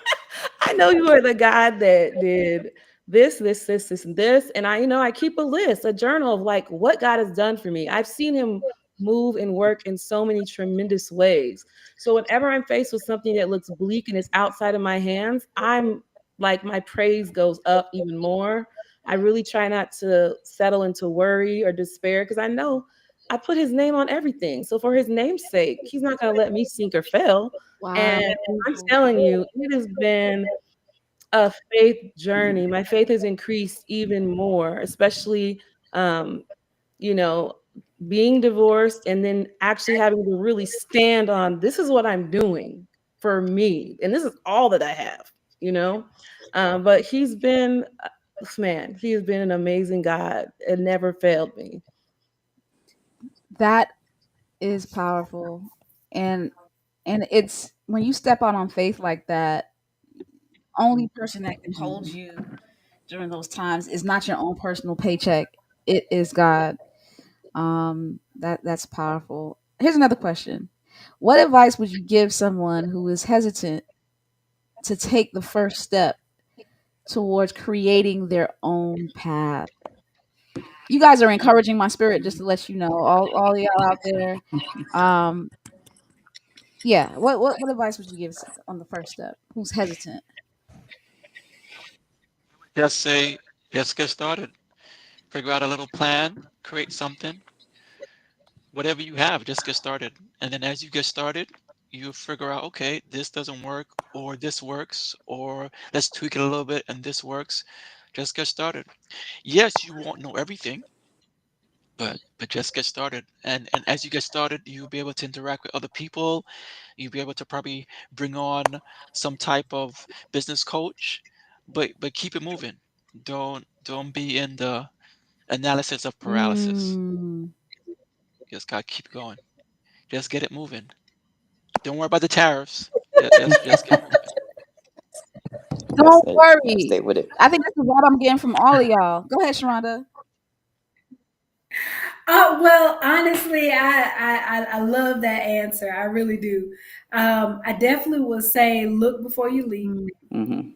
I know you are the guy that did this, and this. And I keep a list, a journal of like what God has done for me. I've seen him move and work in so many tremendous ways. So whenever I'm faced with something that looks bleak and is outside of my hands, I'm like, my praise goes up even more. I really try not to settle into worry or despair because I know I put his name on everything. So for his name's sake, he's not going to let me sink or fail. Wow. And I'm telling you, it has been a faith journey. My faith has increased even more, especially, um, you know, being divorced and then actually having to really stand on this is what I'm doing for me, and this is all that I have, you know. But he's been, man, he has been an amazing God. It never failed me. That is powerful. And it's when you step out on faith like that, only person that can hold you during those times is not your own personal paycheck. It is God. That's powerful. Here's another question. What advice would you give someone who is hesitant to take the first step towards creating their own path? You guys are encouraging my spirit, just to let you know, all y'all out there. Um, yeah. What advice would you give on the first step? Who's hesitant? Just say, let's get started. Figure out a little plan, create something, whatever you have, just get started. And then as you get started, you figure out, okay, this doesn't work, or this works, or let's tweak it a little bit and this works. Just get started. Yes, you won't know everything, but just get started. And as you get started, you'll be able to interact with other people. You'll be able to probably bring on some type of business coach, but keep it moving. Don't be in the analysis of paralysis. Mm, Just gotta keep going. Just get it moving. Don't worry about the tariffs. Just get moving. don't That's it. Gotta worry. stay with it. I think that's the vibe I'm getting from all of y'all. Go ahead, Sharonda. Oh well, honestly, I love that answer. I really do. I definitely will say, look before you leap. Mm, Hmm.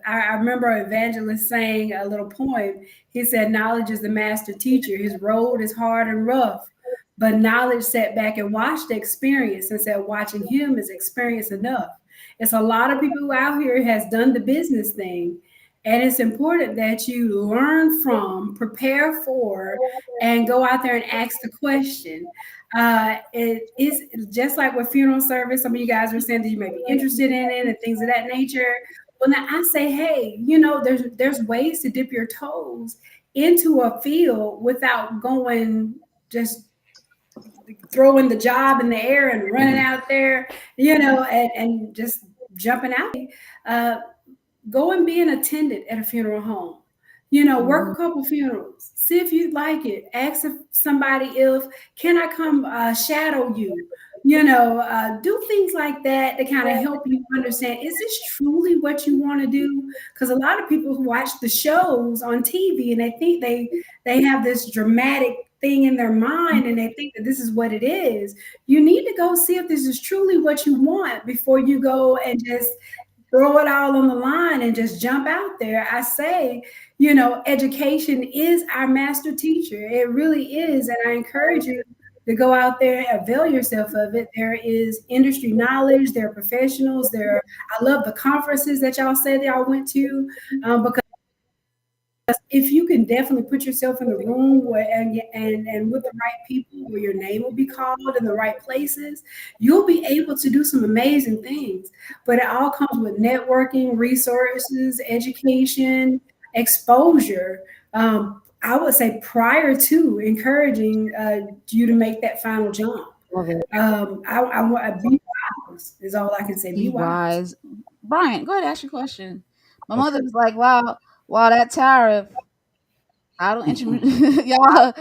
I remember an evangelist saying a little poem. He said, "Knowledge is the master teacher. His road is hard and rough, but knowledge sat back and watched the experience and said, watching him is experience enough." It's a lot of people who out here has done the business thing, and it's important that you learn from, prepare for, and go out there and ask the question. It is just like with funeral service. Some of you guys were saying that you may be interested in it and things of that nature. Well, now I say, hey, there's ways to dip your toes into a field without going just throwing the job in the air and running out there, and just jumping out. Uh, Go and be an attendant at a funeral home. Work mhm. a couple funerals. See if you like it. Ask if somebody if can I come shadow you. Do things like that to kind of help you understand, is this truly what you want to do? Because a lot of people watch the shows on TV and they think they have this dramatic thing in their mind and they think that this is what it is. You need to go see if this is truly what you want before you go and just throw it all on the line and just jump out there. I say, education is our master teacher. It really is. And I encourage you to go out there and avail yourself of it. There is industry knowledge, there are professionals, I love the conferences that y'all said that y'all went to, because if you can definitely put yourself in the room where and with the right people where your name will be called in the right places, you'll be able to do some amazing things. But it all comes with networking, resources, education, exposure. I would say prior to encouraging you to make that final jump. Love it. I want to be wise is all I can say. Be Be wise. wise. Brian, go ahead, ask your question. My Okay. mother was like, wow, that tariff. I don't y'all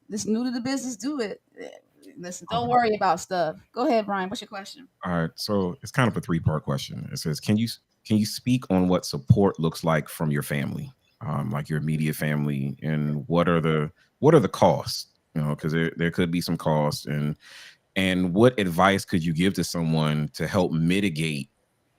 this new to the business, do it. Listen, don't worry about stuff. Go ahead, Brian. What's your question? All right. So it's kind of a three-part question. It says, can you speak on what support looks like from your family, like your immediate family, and what are the costs? Because there could be some costs, and what advice could you give to someone to help mitigate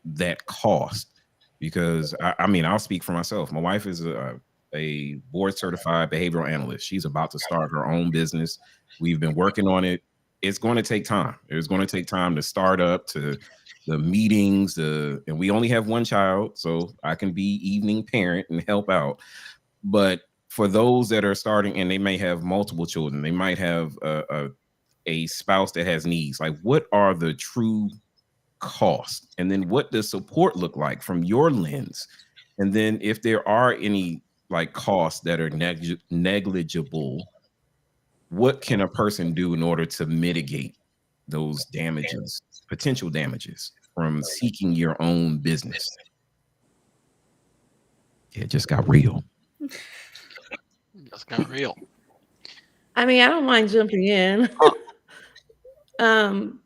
that cost? Because I mean, I'll speak for myself. My wife is a board certified behavioral analyst. She's about to start her own business. We've been working on it. It's going to take time. It's going to take time to start up, to the meetings, and we only have one child, so I can be evening parent and help out. But for those that are starting and they may have multiple children, they might have a spouse that has needs. Like, what are the true cost? And then what does support look like from your lens? And then if there are any like costs that are negligible, what can a person do in order to mitigate those damages, potential damages from seeking your own business? It just got real. Just got real. I mean, I don't mind jumping in. Uh, um,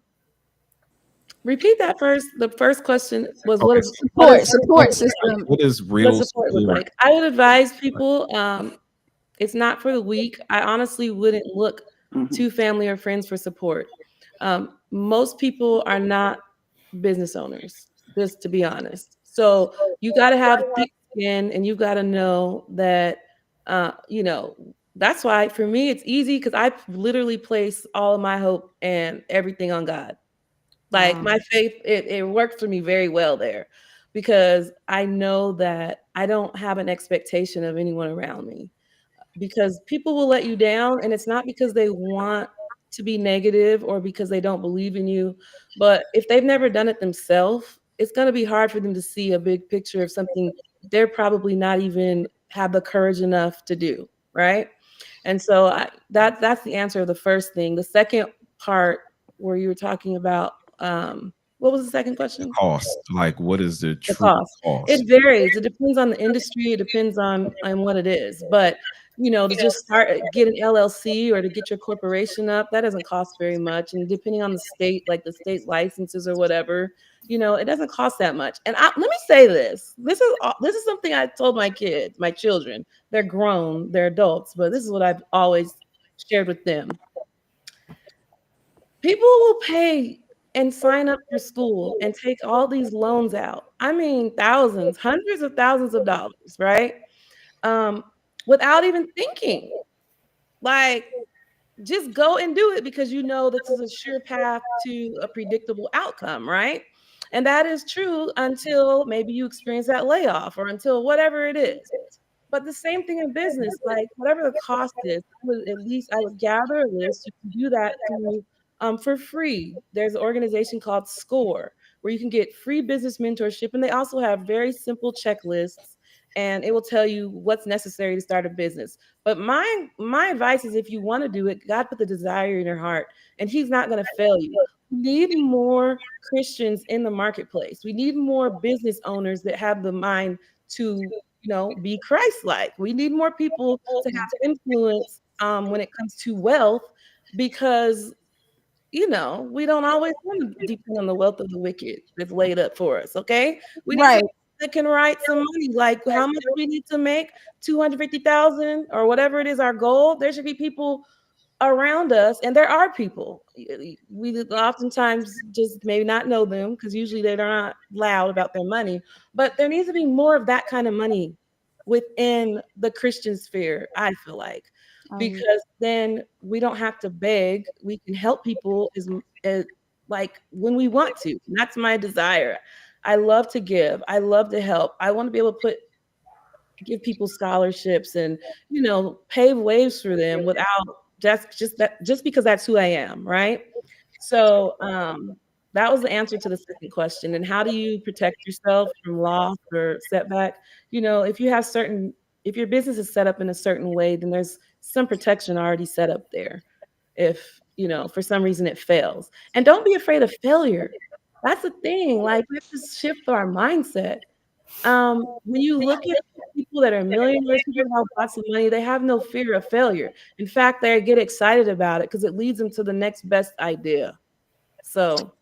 Repeat that first. The first question was Okay. what Support, does support system. What is what real support look support? like? I would advise people, it's not for the weak. I honestly wouldn't look Mhm. to family or friends for support. Most people are not business owners, just to be honest. So you got to have thick skin, and you got to know that, you know, that's why for me it's easy because I literally place all of my hope and everything on God. Like my faith, it worked for me very well there because I know that I don't have an expectation of anyone around me because people will let you down, and it's not because they want to be negative or because they don't believe in you, but if they've never done it themselves, it's going to be hard for them to see a big picture of something they're probably not even have the courage enough to do, right? And so that's the answer of the first thing. The second part where you were talking about, what was the second question? Cost. Like, what is the The true cost. It cost? varies. It depends on the industry. It depends on what it is. But to just get an LLC or to get your corporation up, that doesn't cost very much. And depending on the state, like the state licenses or whatever, it doesn't cost that much. And let me say this: this is something I told my kids, my children. They're grown, they're adults, but this is what I've always shared with them. People will pay and sign up for school and take all these loans out. I mean, thousands, hundreds of thousands of dollars, right? Um, Without even thinking. Like, just go and do it because you know this is a sure path to a predictable outcome, right? And that is true until maybe you experience that layoff or until whatever it is. But the same thing in business, like whatever the cost is, I would gather a list. You can do that through for free. There's an organization called SCORE where you can get free business mentorship, and they also have very simple checklists, and it will tell you what's necessary to start a business. But my advice is, if you want to do it, God put the desire in your heart, and He's not going to fail you. We need more Christians in the marketplace. We need more business owners that have the mind to be Christ-like. We need more people to have influence when it comes to wealth, because we don't always want to depend on the wealth of the wicked that's laid up for us. Okay, we need Right. some that can write some money. Like, how much we need to make? 250,000 or whatever it is our goal. There should be people around us, and there are people. We oftentimes just maybe not know them because usually they're not loud about their money, but there needs to be more of that kind of money within the Christian sphere, I feel like, Um, because then we don't have to beg. We can help people as like when we want to. And that's my desire. I love to give. I love to help. I want to be able to give people scholarships and pave ways for them without just because that's who I am, right? So that was the answer to the second question. And how do you protect yourself from loss or setback? If your business is set up in a certain way, then there's some protection already set up there if for some reason it fails. And don't be afraid of failure. That's the thing. Like, we have to shift our mindset. When you look at people that are millionaires, people that have lots of money, they have no fear of failure. In fact, they get excited about it because it leads them to the next best idea. So,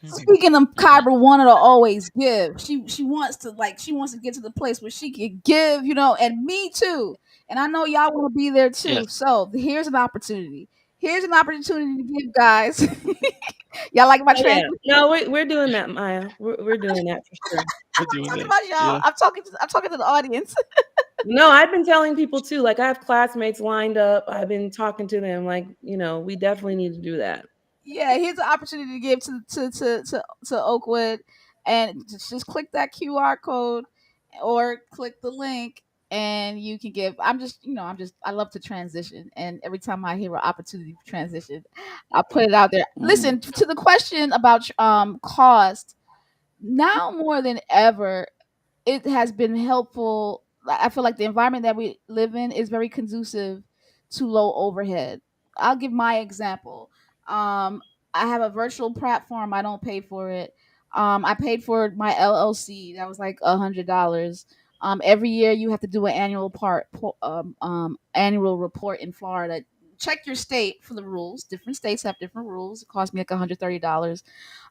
mhm, Speaking of mhm. Kyber wanted to always give. She wants to get to the place where she can give, and me too. And I know y'all want to be there too. Yes. So here's an opportunity. Here's an opportunity to give, guys. Y'all like my oh yeah, transition? no, we're doing that, Maya. We're doing that for sure. We're I'm doing talking it. about y'all. Yeah. I'm talking to the audience. No, I've been telling people too. Like, I have classmates lined up. I've been talking to them. Like, we definitely need to do that. Yeah, here's an opportunity to give to Oakwood, and just click that QR code or click the link and you can give. I love to transition, and every time I hear an opportunity to transition, I put it out there. Mm. Listen to the question about cost. Now more than ever, it has been helpful. I feel like the environment that we live in is very conducive to low overhead. I'll give my example. Um, I have a virtual platform. I don't pay for it. I paid for my LLC. That was like $100. Every year you have to do an annual report in Florida. Check your state for the rules. Different states have different rules. It cost me like $130.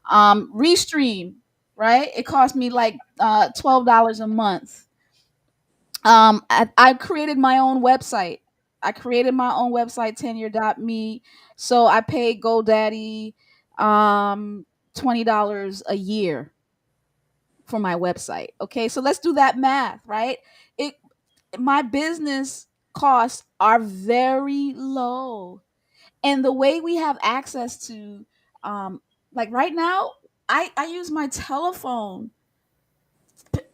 Restream, right? It cost me like $12 a month. I created my own website. TenYearMe. So I paid GoDaddy $20 a year for my website. Okay, so let's do that math, right? It My business costs are very low, and the way we have access to, like right now, I use my telephone.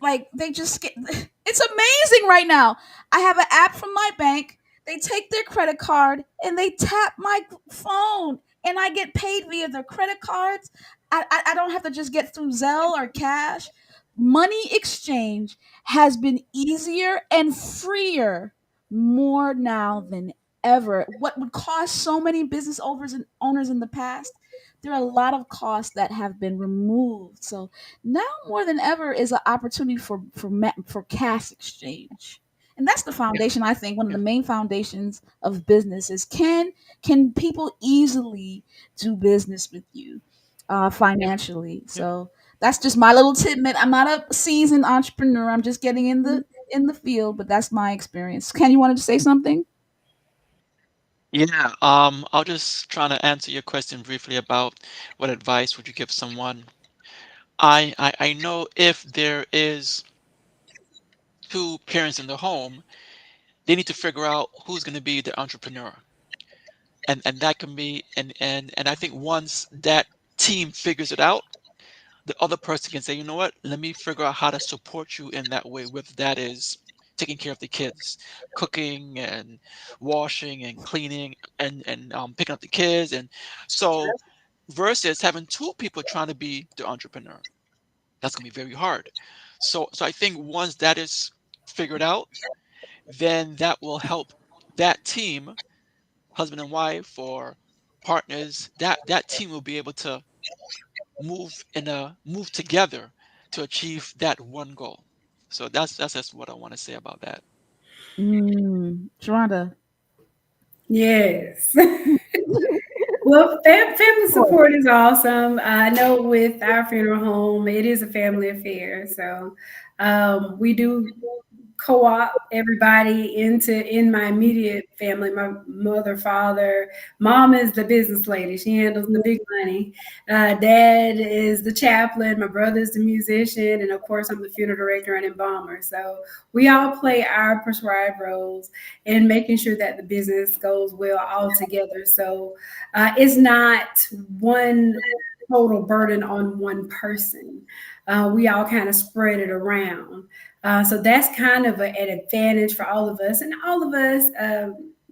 Like they just get it's amazing right now. I have an app from my bank. They take their credit card and they tap my phone, and I get paid via their credit cards. I don't have to just get through Zelle or cash. Money exchange has been easier and freer more now than ever. What would cost so many business owners in the past, there are a lot of costs that have been removed. So now more than ever is an opportunity for cash exchange, and that's the Yeah. foundation. I think one of Yeah. the main foundations of business is, can people easily do business with you Yeah. financially. Yeah. So that's just my little tidbit. I'm not a seasoned entrepreneur. I'm just getting in the field, but that's my experience. Ken, you wanted to say something? Yeah. I'll just try to answer your question briefly about what advice would you give someone. I know if there is two parents in the home, they need to figure out who's going to be the entrepreneur, and that can be and I think once that team figures it out, the other person can say, you know what, let me figure out how to support you in that way, whether that is taking care of the kids, cooking and washing and cleaning and picking up the kids. And so versus having two people trying to be the entrepreneur, that's going to be very hard. So I think once that is figured out, then that will help that team, husband and wife or partners, that team will be able to move together to achieve that one goal. So that's just what I want to say about that. Sharonda. Yes. Well, family support is awesome. I know with our funeral home, it is a family affair. So we do co-op everybody in my immediate family. My mother, father, mom is the business lady. She handles the big money. Dad is the chaplain. My brother is the musician, and of course, I'm the funeral director and embalmer. So we all play our prescribed roles in making sure that the business goes well all together. So it's not one total burden on one person. We all kind of spread it around. So that's kind of an advantage for all of us. And all of us,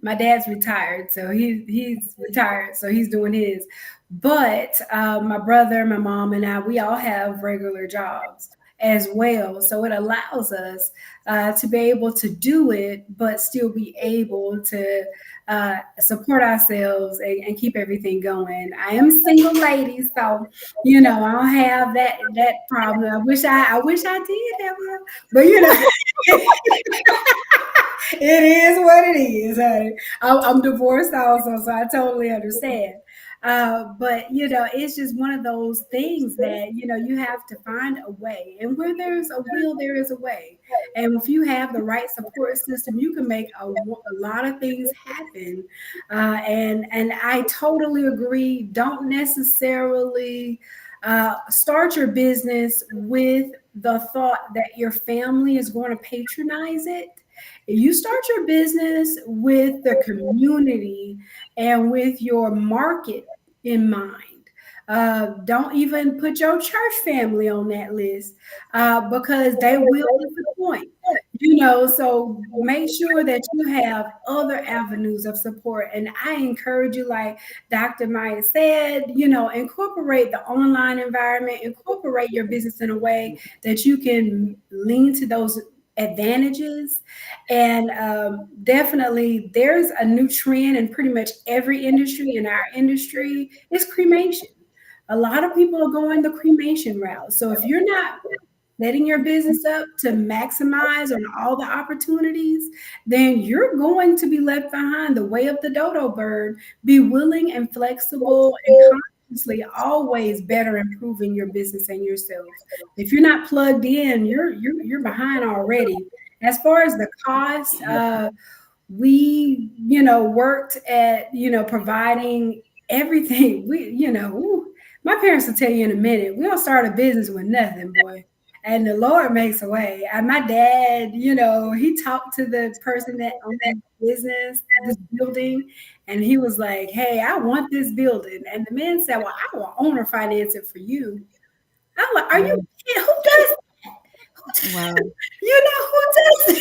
my dad's retired, so he's retired, so he's doing his. But my brother, my mom, and I, we all have regular jobs as well. So it allows us to be able to do it, but still be able to support ourselves and keep everything going. I am a single lady, so I don't have that problem. I wish I did have a, but it is what it is, honey. I'm divorced also, so I totally understand. But it's just one of those things that you have to find a way, and where there's a will, there is a way. And if you have the right support system, you can make a lot of things happen. And I totally agree. Don't necessarily start your business with the thought that your family is going to patronize it. You start your business with the community and with your market in mind. Don't even put your church family on that list because they will disappoint. So make sure that you have other avenues of support. And I encourage you, like Dr. Maya said, incorporate the online environment, incorporate your business in a way that you can lean to those advantages. And definitely, there's a new trend in pretty much every industry. In our industry, is cremation. A lot of people are going the cremation route. So if you're not setting your business up to maximize on all the opportunities, then you're going to be left behind. The way of the dodo bird. Be willing and flexible and consciously always better improving your business and yourself. If you're not plugged in, you're behind already. As far as the cost, we worked at providing everything. My parents will tell you in a minute, we don't start a business with nothing, boy, and the Lord makes a way. And my dad, he talked to the person that owned the business, this building, and he was like, hey, I want this building. And the man said, well, I will owner finance it for you. I'm like, are you kidding? Who does that? Wow. Who does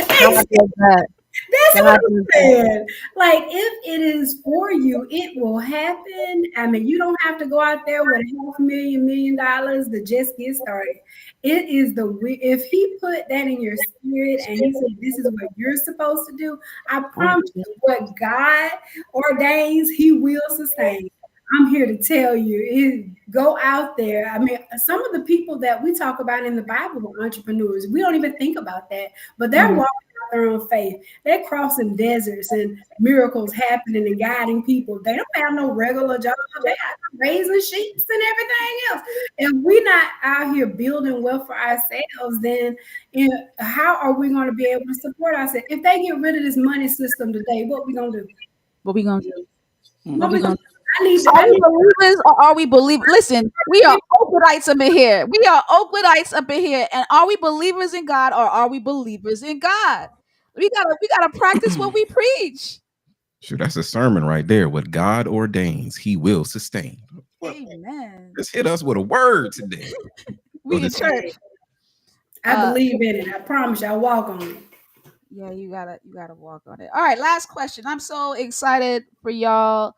God that? does that. That's God what I'm does that. saying. Like, if it is for you, it will happen. I mean, you don't have to go out there with $500,000 to just get started. It is if he put that in your spirit and he said, this is what you're supposed to do, I promise you, what God ordains, he will sustain. I'm here to tell you, go out there. I mean, some of the people that we talk about in the Bible were entrepreneurs. We don't even think about that, but they're walking out their own faith. They're crossing deserts and miracles happening and guiding people. They don't have no regular job. They have raising sheep and everything else. If we're not out here building wealth for ourselves, then how are we going to be able to support ourselves? If they get rid of this money system today, what we going to do? What we gonna do? What we We gonna gonna do? I Are we need believers or are we believe? Listen, we are Oakwoodites up in here. We are Oakwoodites up in here. And are we believers in God or are we believers in God? We gotta practice what we preach. Shoot, that's a sermon right there. What God ordains, He will sustain. What? Amen. Just hit us with a word today. Go We to in church. I believe in it. I promise you, I walk on it. Yeah, you gotta walk on it. All right, last question. I'm so excited for y'all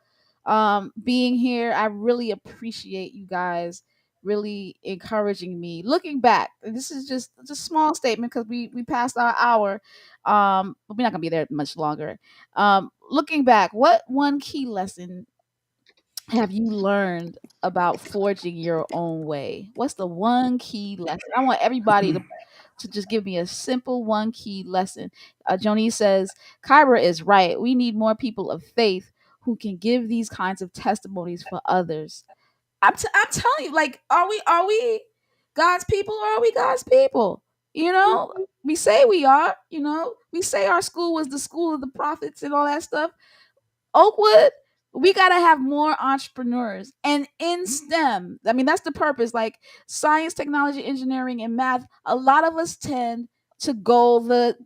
being here. I really appreciate you guys really encouraging me. Looking back, and this is just a small statement because we passed our hour. But we're not gonna be there much longer. Looking back, what one key lesson have you learned about forging your own way? What's the one key lesson? I want everybody to just give me a simple one key lesson. Joni says, Kyra is right. We need more people of faith who can give these kinds of testimonies for others. I'm telling you, like, are we God's people or are we God's people? We say we are, we say our school was the school of the prophets and all that stuff. Oakwood, we got to have more entrepreneurs. And in STEM, I mean, that's the purpose, like science, technology, engineering, and math. A lot of us tend to go the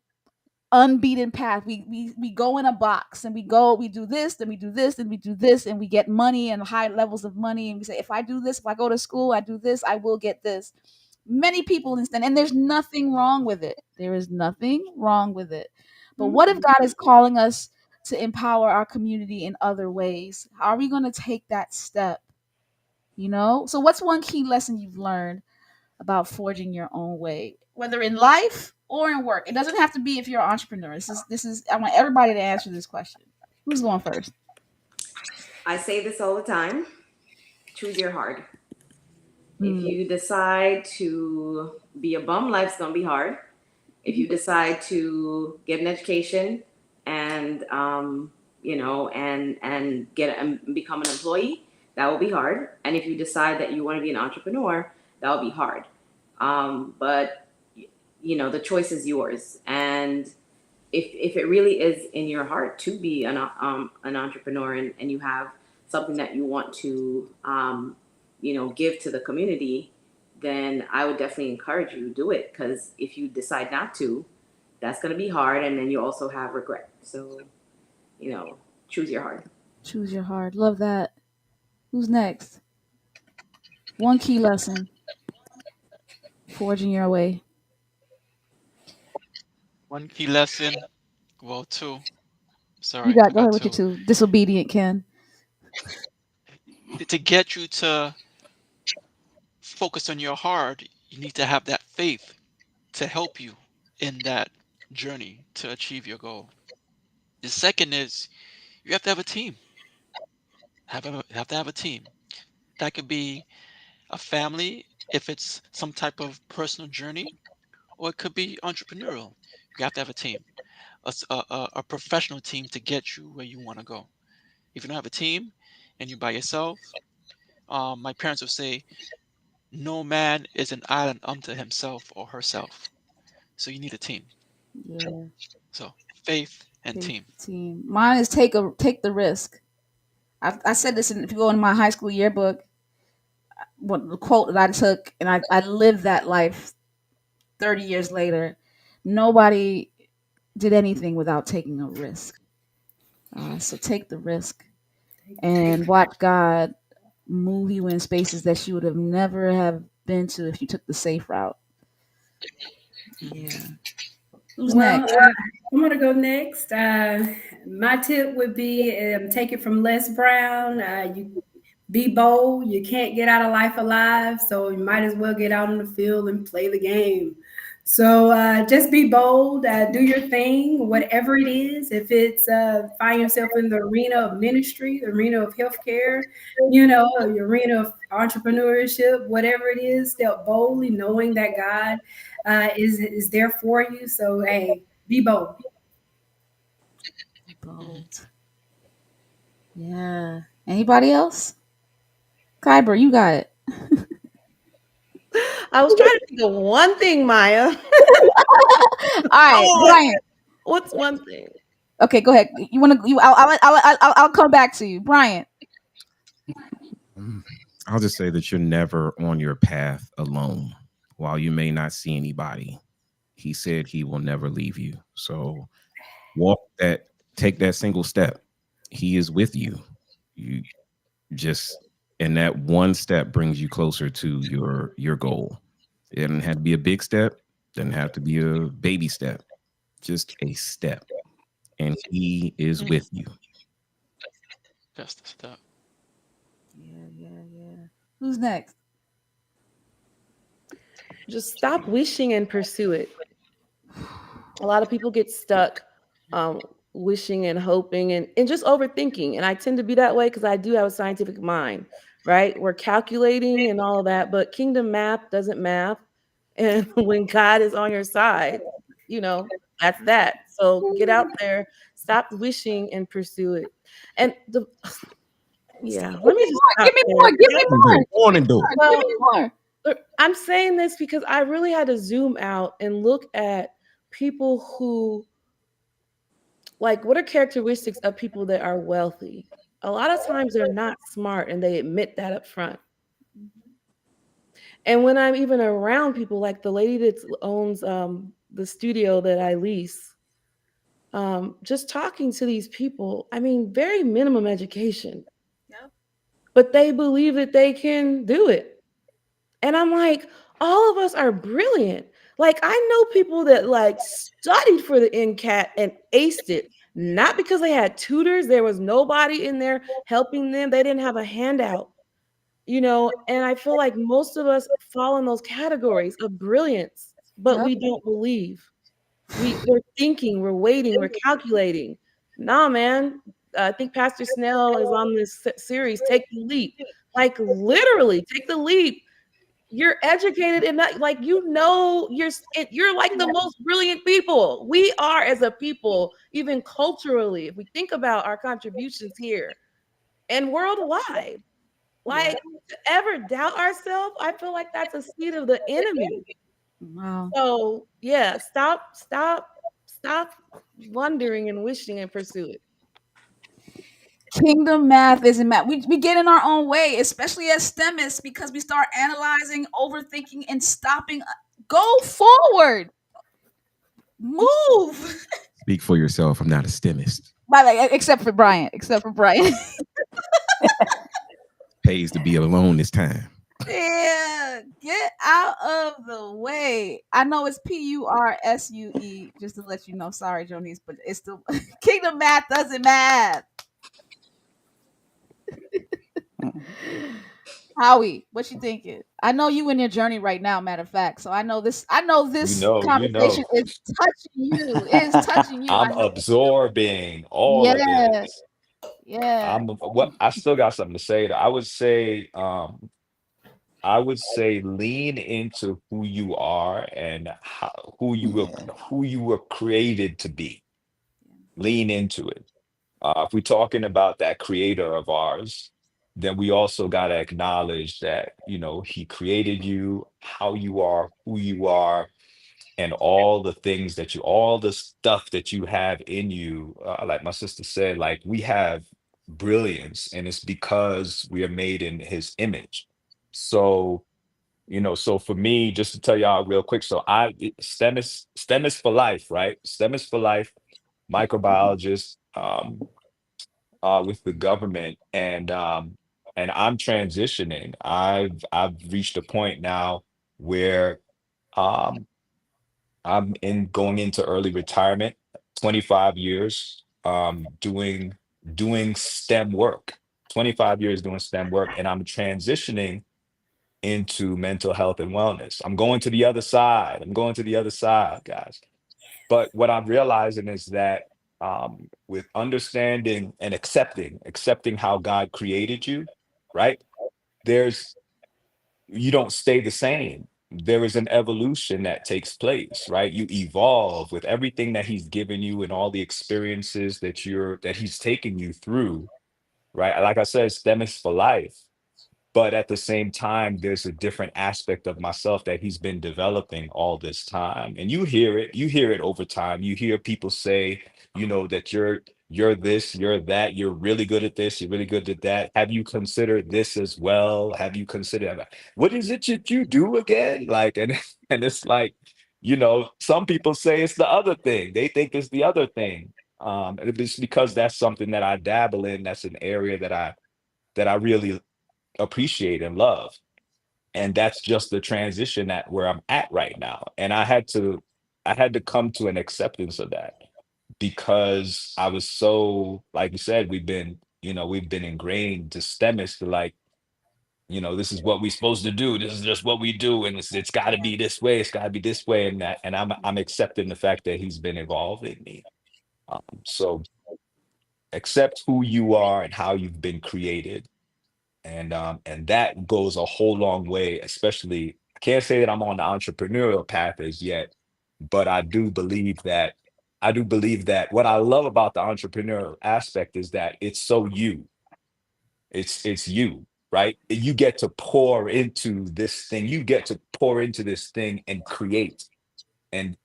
unbeaten path. We go in a box and we do this, then we do this, then we do this, and we get money and high levels of money. And we say, if I do this, if I go to school, I do this, I will get this. Many people understand, and there's nothing wrong with it. There is nothing wrong with it. But what if God is calling us to empower our community in other ways? How are we going to take that step? So what's one key lesson you've learned about forging your own way, whether in life or in work? It doesn't have to be if you're an entrepreneur. This is I want everybody to answer this question. Who's going first? I say this all the time. Choose your hard. If you decide to be a bum, life's gonna be hard. If you decide to get an education and get and become an employee, that will be hard. And if you decide that you want to be an entrepreneur, that will be hard. But the choice is yours. And if it really is in your heart to be an entrepreneur, and you have something that you want to give to the community, then I would definitely encourage you to do it. Because if you decide not to, that's going to be hard, and then you also have regret. So choose your heart. Choose your heart. Love that. Who's next? One key lesson. Forging your way. One key lesson. Well, two. You Sorry, I got, go got ahead with your two. two. Disobedient Ken. To get you to focus on your heart, you need to have that faith to help you in that journey to achieve your goal. The second is you have to have a team. Have to have a team. That could be a family if it's some type of personal journey, or it could be entrepreneurial. You have to have a team, a professional team to get you where you want to go. If you don't have a team and you're by yourself, my parents would say, no man is an island unto himself or herself. So you need a team. Yeah. So faith and Faith team. team. Mine is take the risk. I said this if you go into my high school yearbook, what the quote that I took, and I lived that life 30 years later. Nobody did anything without taking a risk. So take the risk and watch God move you in spaces that you would have never have been to if you took the safe route. Mhm. Yeah. Who's Well, next? I'm going to go next. My tip would be take it from Les Brown. You be bold. You can't get out of life alive, so you might as well get out in the field and play the game. So just be bold, do your thing, whatever it is. If it's find yourself in the arena of ministry, the arena of healthcare, the arena of entrepreneurship, whatever it is, step boldly, knowing that God is there for you. So hey, be bold. Mhm. Bold. Yeah. Anybody else? Kyber, you got it. I was trying to think of one thing, Maya. All right, Oh, Brian. what's one thing? Okay, go ahead. You want to? I'll come back to you, Brian. Mm, I'll just say that you're never on your path alone. While you may not see anybody, he said he will never leave you. So walk that, take that single step. He is with you. You just, and that one step brings you closer to your goal. It doesn't have to be a big step, doesn't have to be a baby step, just a step. And he is Mhm. with you. Just a step. Yeah, yeah, yeah. Who's next? Just stop wishing and pursue it. A lot of people get stuck um, wishing and hoping and just overthinking. And I tend to be that way because I do have a scientific mind, right? We're calculating and all of that, but kingdom math doesn't math. And when God is on your side, that's that. So get out there, stop wishing and pursue it. And yeah, let me just Give stop me there. more. Give me more. Go on and do it. Give Well, me more. I'm saying this because I really had to zoom out and look at people who, like, what are characteristics of people that are wealthy? A lot of times they're not smart and they admit that up front. And when I'm even around people like the lady that owns the studio that I lease, just talking to these people, I mean, very minimum education, Yep. but they believe that they can do it. And I'm like, all of us are brilliant. Like, I know people that like studied for the NCAT and aced it, not because they had tutors, there was nobody in there helping them, they didn't have a handout. And I feel like most of us fall in those categories of brilliance, but Yep. we don't believe. We're thinking, we're waiting, we're calculating. Nah, man. I think Pastor Snell is on this series, Take the Leap. Like, literally, take the leap. You're educated and that, like, you're like the most brilliant people. We are as a people, even culturally, if we think about our contributions here and worldwide. Yeah. Like, to ever doubt ourselves, I feel like that's a seed of the enemy. Wow. So yeah, stop wondering and wishing and pursue it. Kingdom math isn't math. We get in our own way, especially as STEMists, because we start analyzing, overthinking, and stopping. Go forward. Move. Speak for yourself. I'm not a STEMist. By the way, except for Brian. Except for Brian. Pays to be alone this time. Yeah, get out of the way. I know it's P-U-R-S-U-E, just to let you know. Sorry, Jonice, but it's still Kingdom Math doesn't math. Howie, what you thinking? I know you in your journey right now, matter of fact. So I know this. I know You this know, you conversation know. is touching you. It is touching you. I I'm know. absorbing all of Yeah, this. yeah, I still got something to say. I would say lean into who you are and Yeah. who you were created to be. Lean into it. If we're talking about that creator of ours, then we also got to acknowledge that, he created you, how you are, who you are, and all the stuff that you have in you. Like my sister said, like we have brilliance, and it's because we are made in his image. So, so for me, just to tell y'all real quick, so STEM is for life, right? STEM is for life, microbiologist, with the government, and I'm transitioning. I've reached a point now where um I'm in going into early retirement, 25 years doing STEM work. 25 years doing STEM work, and I'm transitioning into mental health and wellness. I'm going to the other side. I'm going to the other side, guys. But what I'm realizing is that with understanding and accepting how God created you, right? There's You don't stay the same. There is an evolution that takes place, right? You evolve with everything that he's given you and all the experiences that he's taken you through, right? Like I said, STEM is for life. But at the same time, there's a different aspect of myself that he's been developing all this time. And you hear it over time. You hear people say, that you're this, you're that, you're really good at this, you're really good at that. Have you considered this as well? Have you considered what is it that you do again? Like, and and it's like, some people say it's the other thing. They think it's the other thing. And it's because that's something that I dabble in. That's an area that I really appreciate and love. And that's just the transition at where I'm at right now. And I had to come to an acceptance of that, because I was so, like you said, we've been ingrained to STEMIS to, like, this is what we're supposed to do. This is just what we do, and it's got to be this way. It's got to be this way, and I'm accepting the fact that he's been evolving me. So accept who you are and how you've been created, and that goes a whole long way. Especially, I can't say that I'm on the entrepreneurial path as yet, but I do believe that what I love about the entrepreneurial aspect is that it's so you. It's you, right? You get to pour into this thing. You get to pour into this thing and create and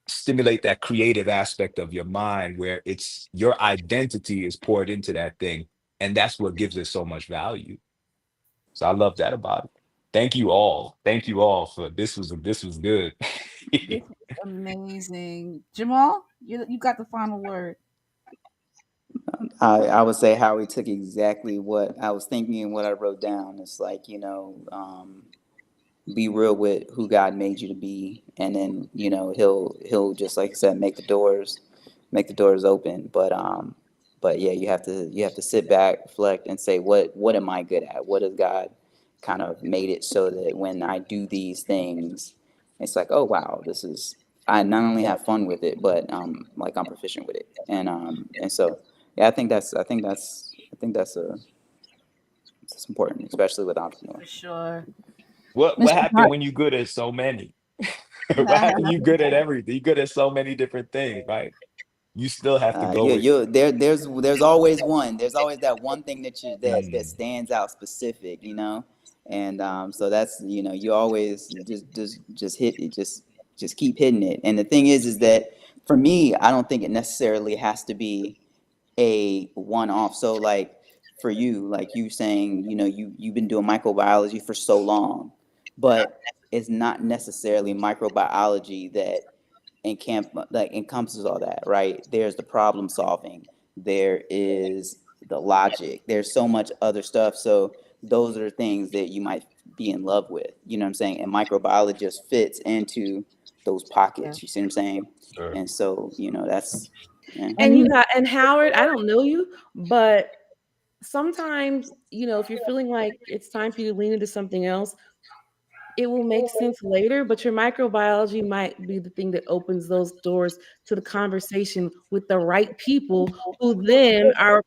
stimulate that creative aspect of your mind, where it's your identity is poured into that thing, and that's what gives it so much value. So I love that about it. Thank you all. Thank you all for this was good. this is amazing. Jamal, you got the final word. I would say Howie took exactly what I was thinking and what I wrote down. It's like, be real with who God made you to be, and then he'll just, like I said, make the doors open. But yeah, you have to sit back, reflect, and say, what am I good at? What has God kind of made it so that when I do these things, it's like, oh wow, this is, I not only have fun with it, but like I'm proficient with it, and so yeah, I think that's important, especially with For entrepreneurs. sure. What Mr. happened Hart. when you good at so many? What happened? You good at everything. You good at so many different things, right? You still have to go You with. you there's always one. There's always that one thing that Mm, stands out specific. And so that's, you always just hit it, just keep hitting it. And the thing is that for me, I don't think it necessarily has to be a one-off. So like for you, like you saying, you've been doing microbiology for so long, but it's not necessarily microbiology that encompasses all that, right? There's the problem solving, there is the logic, there's so much other stuff. So those are the things that you might be in love with. You know what I'm saying? And microbiology just fits into those Yeah. pockets. You see what I'm saying? Sure. And so, that's yeah. And And and Howard, I don't know you, but sometimes, if you're feeling like it's time for you to lean into something else, it will make sense later, but your microbiology might be the thing that opens those doors to the conversation with the right people who then are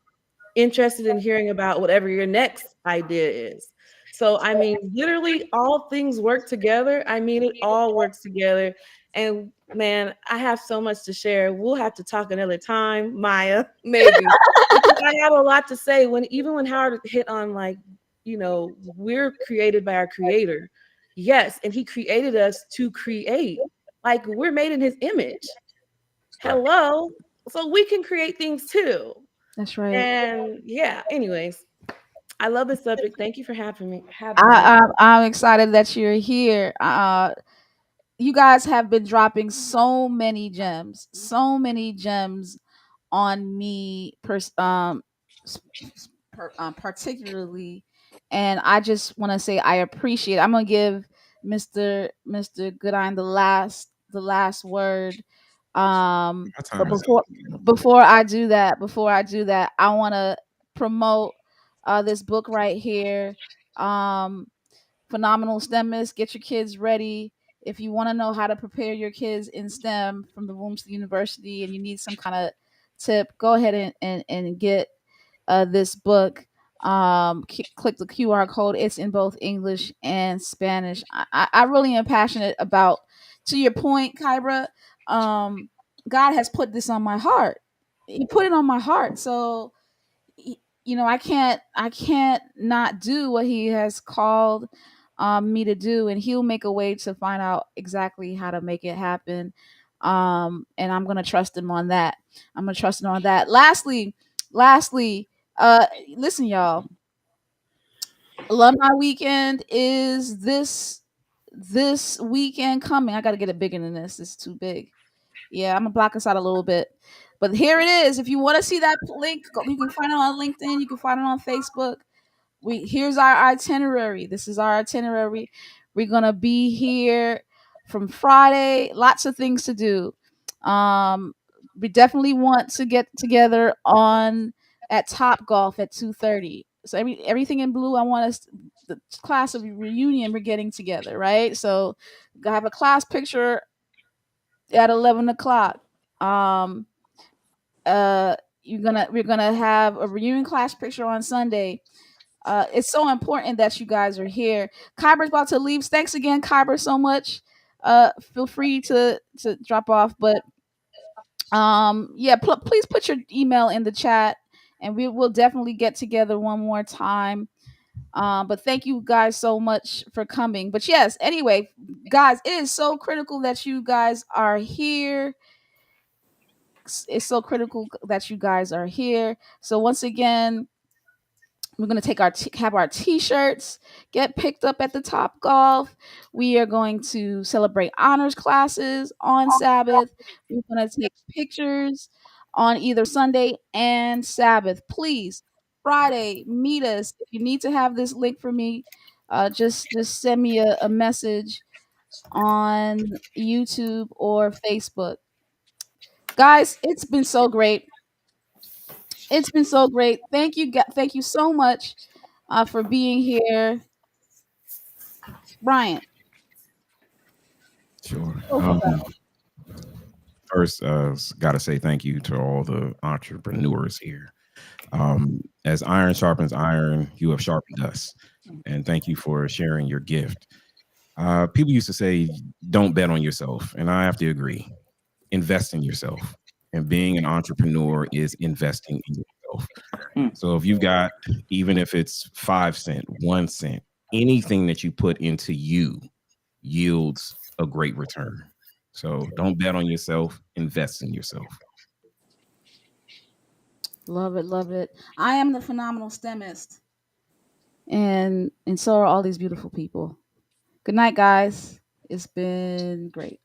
interested in hearing about whatever your next idea is. So, I mean, literally all things work together. I mean, it all works together. And man, I have so much to share. We'll have to talk another time, Maya, maybe. Because I have a lot to say even when Howard hit on like, we're created by our creator. Yes, and he created us to create. Like we're made in his image. Right. Hello. So we can create things too. that's right. And yeah, anyways, I love this subject. Thank you for having me. I'm excited that you're here. You guys have been dropping so many gems on me, s- particularly, and I just want to say I appreciate. I'm gonna give Mister Goodine the last word. My But time is up. before I do that, I want to promote this book right here. Um, Phenomenal STEMist. Get your kids ready. If you want to know how to prepare your kids in STEM from the womb to the university and you need some kind of tip, go ahead and get this book. Click the QR code. It's in both English and Spanish. I really am passionate about, to your point, Kybra, um, God has put this on my heart. He put it on my heart. So, I can't not do what he has called me to do, and he'll make a way to find out exactly how to make it happen. And I'm gonna trust him on that. I'm gonna trust him on that. Lastly, uh, listen, y'all. Alumni weekend is this weekend coming. I got to get it bigger than this. It's too big. Yeah, I'm gonna block us out a little bit. But here it is. If you want to see that link, you can find it on LinkedIn. You can find it on Facebook. Here's our itinerary. This is our itinerary. We're gonna be here from Friday. Lots of things to do. Um, we definitely want to get together on at Top Golf at 2:30. So everything in blue. I want us the class of reunion. We're getting together, right? So I have a class picture at 11 o'clock. Um, uh, we're gonna have a reunion class picture on Sunday. It's so important that you guys are here. Kyber's about to leave. Thanks again, Kyber, so much. Feel free to drop off, but yeah, please put your email in the chat, and we will definitely get together one more time. But thank you guys so much for coming. But yes, anyway, guys, it is so critical that you guys are here. It's so critical that you guys are here. So once again, we're going to take have our t-shirts get picked up at the Top Golf. We are going to celebrate honors classes on Sabbath. We're going to take pictures on either Sunday and Sabbath. Please, Friday, meet us. If you need to have this link for me, just send me a message on YouTube or Facebook. Guys, it's been so great. It's been so great. Thank you so much for being here. Brian, Sure. go for that. First, got to say thank you to all the entrepreneurs here. As iron sharpens iron, you have sharpened us. And thank you for sharing your gift. People used to say, don't bet on yourself. And I have to agree. Invest in yourself. And being an entrepreneur is investing in yourself. Mm. So if you've got, even if it's 5 cents, 1 cent, anything that you put into you yields a great return. So don't bet on yourself, invest in yourself. Love it, love it. I am the phenomenal STEMist, and so are all these beautiful people. Good night, guys. It's been great.